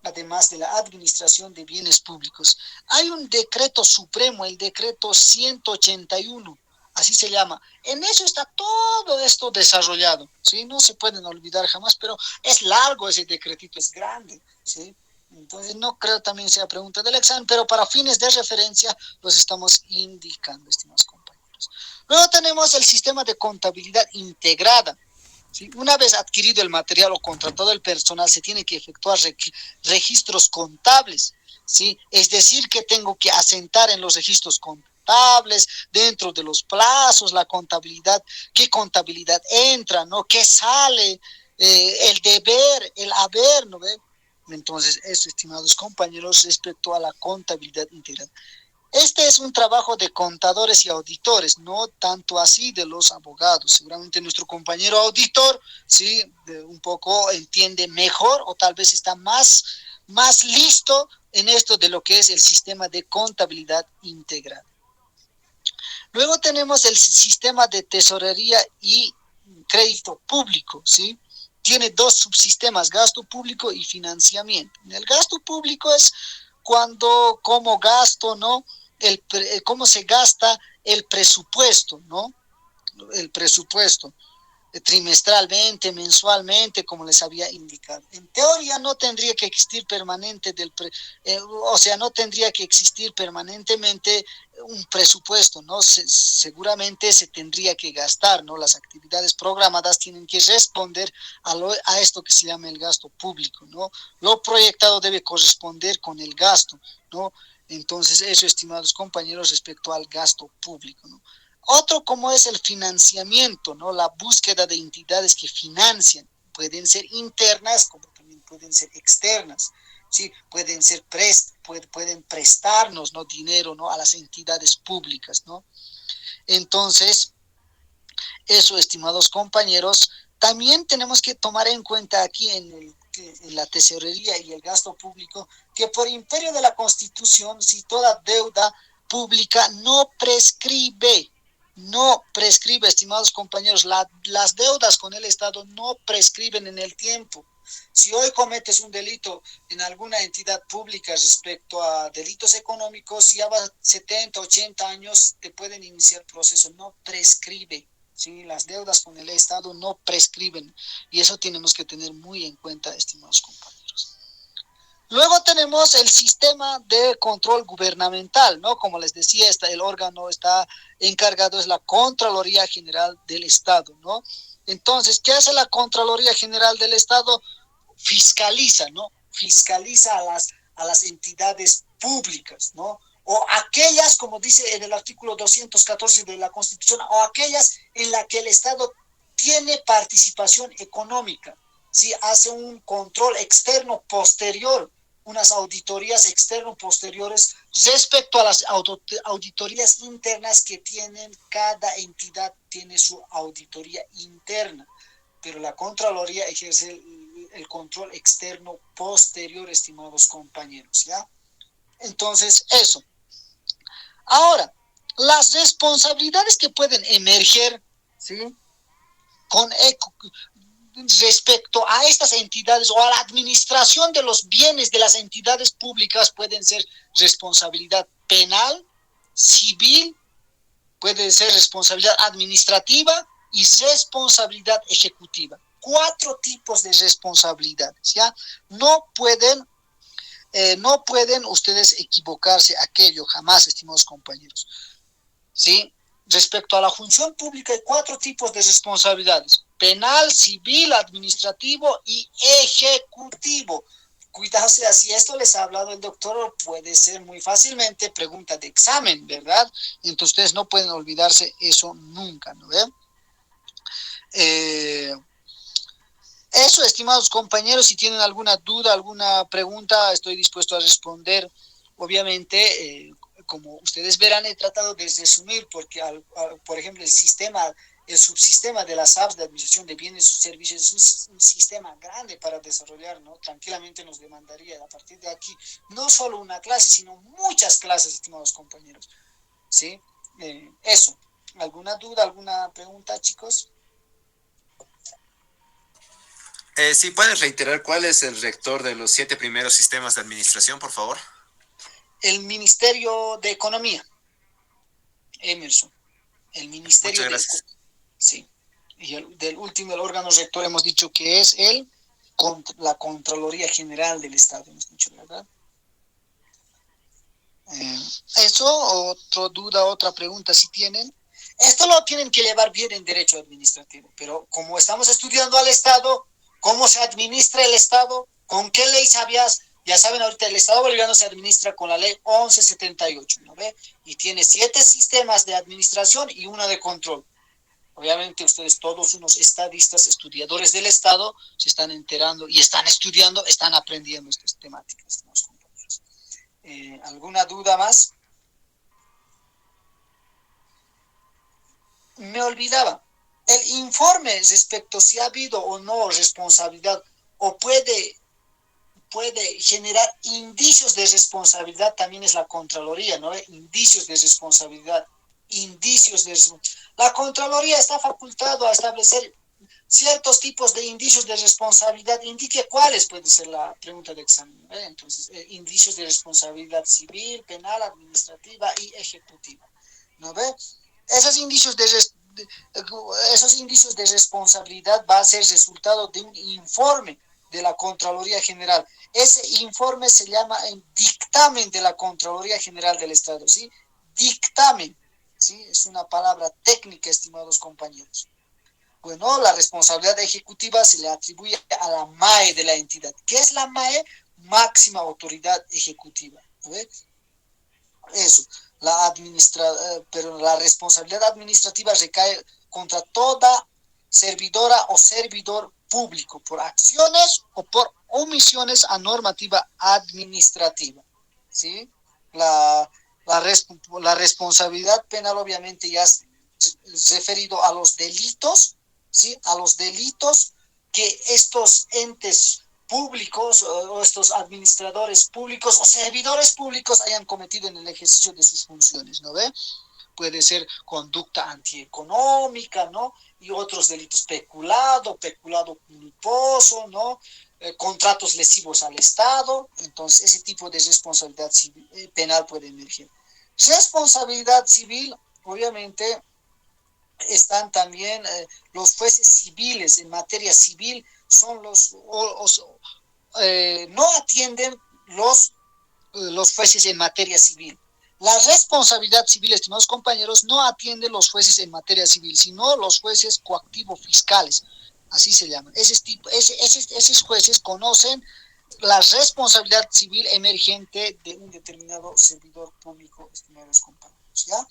además de la administración de bienes públicos. Hay un decreto supremo, el decreto 181, así se llama. En eso está todo esto desarrollado, ¿sí? No se pueden olvidar jamás, pero es largo ese decretito, es grande, ¿sí? Entonces no creo también sea pregunta del examen, pero para fines de referencia los estamos indicando, estimados compañeros. Luego tenemos el sistema de contabilidad integrada. ¿Sí? Una vez adquirido el material o contratado el personal, se tiene que efectuar registros contables, ¿sí? Es decir, que tengo que asentar en los registros contables, dentro de los plazos, la contabilidad, qué contabilidad entra, ¿no? ¿Qué sale? El deber, el haber, ¿no ve? Entonces, eso, estimados compañeros, respecto a la contabilidad integral. Este es un trabajo de contadores y auditores, no tanto así de los abogados. Seguramente nuestro compañero auditor, sí, un poco entiende mejor o tal vez está más listo en esto de lo que es el sistema de contabilidad integral. Luego tenemos el sistema de tesorería y crédito público, ¿sí? Tiene 2 subsistemas, gasto público y financiamiento. En el gasto público es cómo gasto, ¿no? Cómo se gasta el presupuesto, ¿no? El presupuesto, trimestralmente, mensualmente, como les había indicado. En teoría no tendría que existir no tendría que existir permanentemente un presupuesto, ¿no? Seguramente se tendría que gastar, ¿no? Las actividades programadas tienen que responder a esto que se llama el gasto público, ¿no? Lo proyectado debe corresponder con el gasto, ¿no? Entonces, eso, estimados compañeros, respecto al gasto público, ¿no? Otro como es el financiamiento, ¿no? La búsqueda de entidades que financian, pueden ser internas como también pueden ser externas, ¿sí? Pueden prestarnos, ¿no? Dinero, ¿no? A las entidades públicas, ¿no? Entonces, eso, estimados compañeros, también tenemos que tomar en cuenta aquí en la tesorería y el gasto público, que por imperio de la Constitución, si toda deuda pública no prescribe, estimados compañeros, las deudas con el Estado no prescriben en el tiempo. Si hoy cometes un delito en alguna entidad pública respecto a delitos económicos, si ya va 70, 80 años, te pueden iniciar proceso, no prescribe. ¿Sí? Las deudas con el Estado no prescriben y eso tenemos que tener muy en cuenta, estimados compañeros. Luego tenemos el sistema de control gubernamental, ¿no? Como les decía, el órgano está encargado, es la Contraloría General del Estado, ¿no? Entonces, ¿qué hace la Contraloría General del Estado? Fiscaliza, ¿no? Fiscaliza a las entidades públicas, ¿no? O aquellas, como dice en el artículo 214 de la Constitución, o aquellas en las que el Estado tiene participación económica, ¿sí? Hace un control externo posterior, unas auditorías externo posteriores respecto a las auditorías internas que tienen, cada entidad tiene su auditoría interna, pero la Contraloría ejerce el control externo posterior, estimados compañeros, ¿ya? Entonces, eso. Ahora, las responsabilidades que pueden emerger, ¿sí? Respecto a estas entidades o a la administración de los bienes de las entidades públicas pueden ser responsabilidad penal, civil, puede ser responsabilidad administrativa y responsabilidad ejecutiva. 4 tipos de responsabilidades, ¿ya? No pueden ustedes equivocarse aquello, jamás, estimados compañeros. ¿Sí? Respecto a la función pública hay 4 tipos de responsabilidades: penal, civil, administrativo y ejecutivo. Cuidado, si esto les ha hablado el doctor, puede ser muy fácilmente pregunta de examen, ¿verdad? Entonces ustedes no pueden olvidarse eso nunca, ¿no ven? Eso, estimados compañeros, si tienen alguna duda, alguna pregunta, estoy dispuesto a responder. Obviamente, como ustedes verán, he tratado de resumir porque, por ejemplo, el subsistema de las apps de administración de bienes y servicios es un sistema grande para desarrollar, ¿no? Tranquilamente nos demandaría a partir de aquí no solo una clase, sino muchas clases, estimados compañeros. ¿Sí? Eso. ¿Alguna duda, alguna pregunta, chicos? ¿Sí puedes reiterar cuál es el rector de los 7 primeros sistemas de administración, por favor? El Ministerio de Economía, Emerson. El Ministerio Muchas gracias. Sí. Y del último, el órgano rector, hemos dicho que es la Contraloría General del Estado, hemos dicho, ¿verdad? Eso, otra duda, otra pregunta, si tienen. Esto lo tienen que llevar bien en derecho administrativo, pero como estamos estudiando al Estado, cómo se administra el Estado, con qué ley sabías, ya saben, ahorita el Estado boliviano se administra con la ley 1178, ¿no ve? Y tiene 7 sistemas de administración y una de control. Obviamente ustedes, todos unos estadistas, estudiadores del Estado, se están enterando y están estudiando, están aprendiendo estas temáticas, ¿no, compañeros? ¿Alguna duda más? Me olvidaba. El informe respecto si ha habido o no responsabilidad o puede generar indicios de responsabilidad, también es la Contraloría, ¿no? Indicios de responsabilidad. La Contraloría está facultado a establecer ciertos tipos de indicios de responsabilidad. Indique cuáles, puede ser la pregunta de examen, ¿eh? Entonces, indicios de responsabilidad civil, penal, administrativa y ejecutiva, ¿no ve? Esos indicios de responsabilidad va a ser resultado de un informe de la Contraloría General. Ese informe se llama el dictamen de la Contraloría General del Estado, ¿sí? Dictamen, ¿sí? Es una palabra técnica, estimados compañeros. Bueno, la responsabilidad ejecutiva se le atribuye a la MAE de la entidad. ¿Qué es la MAE? Máxima autoridad ejecutiva, ¿no ve? Eso. pero la responsabilidad administrativa recae contra toda servidora o servidor público por acciones o por omisiones a normativa administrativa, ¿sí? La responsabilidad penal obviamente ya es referido a los delitos, ¿sí? A los delitos que estos entes públicos o estos administradores públicos o servidores públicos hayan cometido en el ejercicio de sus funciones, ¿no ve? Puede ser conducta antieconómica, ¿no? Y otros delitos, peculado culposo, ¿no? Contratos lesivos al Estado. Entonces, ese tipo de responsabilidad civil, penal puede emerger. Responsabilidad civil, obviamente, están también los jueces civiles en materia civil, son no atienden los jueces en materia civil. La responsabilidad civil, estimados compañeros, no atiende los jueces en materia civil, sino los jueces coactivos fiscales, así se llaman. Esos jueces conocen la responsabilidad civil emergente de un determinado servidor público, estimados compañeros, ¿ya?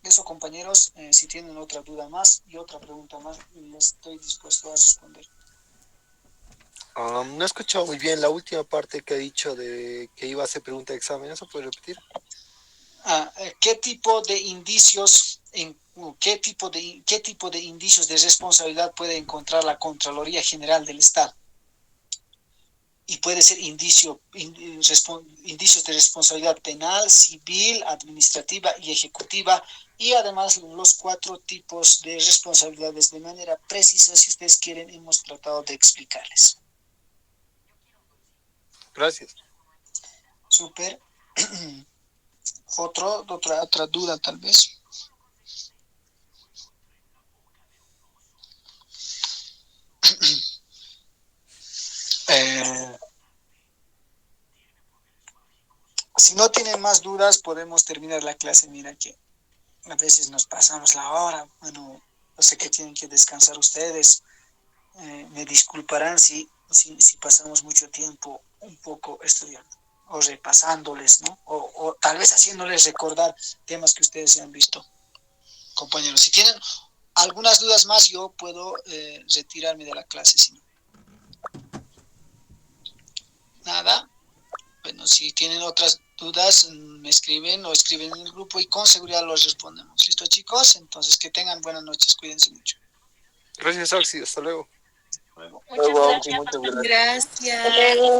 Eso, compañeros, si tienen otra duda más y otra pregunta más, les estoy dispuesto a responder. No he escuchado muy bien la última parte que ha dicho de que iba a hacer pregunta de examen. ¿Eso puede repetir? ¿Qué tipo de indicios qué tipo de indicios de responsabilidad puede encontrar la Contraloría General del Estado? Y puede ser indicios de responsabilidad penal, civil, administrativa y ejecutiva, y además los 4 tipos de responsabilidades de manera precisa, si ustedes quieren, hemos tratado de explicarles. Gracias. Súper. Otra duda tal vez. Si no tienen más dudas, podemos terminar la clase. Mira que a veces nos pasamos la hora. Bueno, yo sé que tienen que descansar ustedes. Me disculparán si pasamos mucho tiempo un poco estudiando o repasándoles, ¿no? O tal vez haciéndoles recordar temas que ustedes ya han visto. Compañeros, si tienen algunas dudas más, yo puedo retirarme de la clase, si no. Nada. Bueno, si tienen otras dudas, me escriben o escriben en el grupo y con seguridad los respondemos. ¿Listo, chicos? Entonces, que tengan buenas noches. Cuídense mucho. Gracias, Oxy. Hasta luego. Muchas gracias. Gracias. Gracias.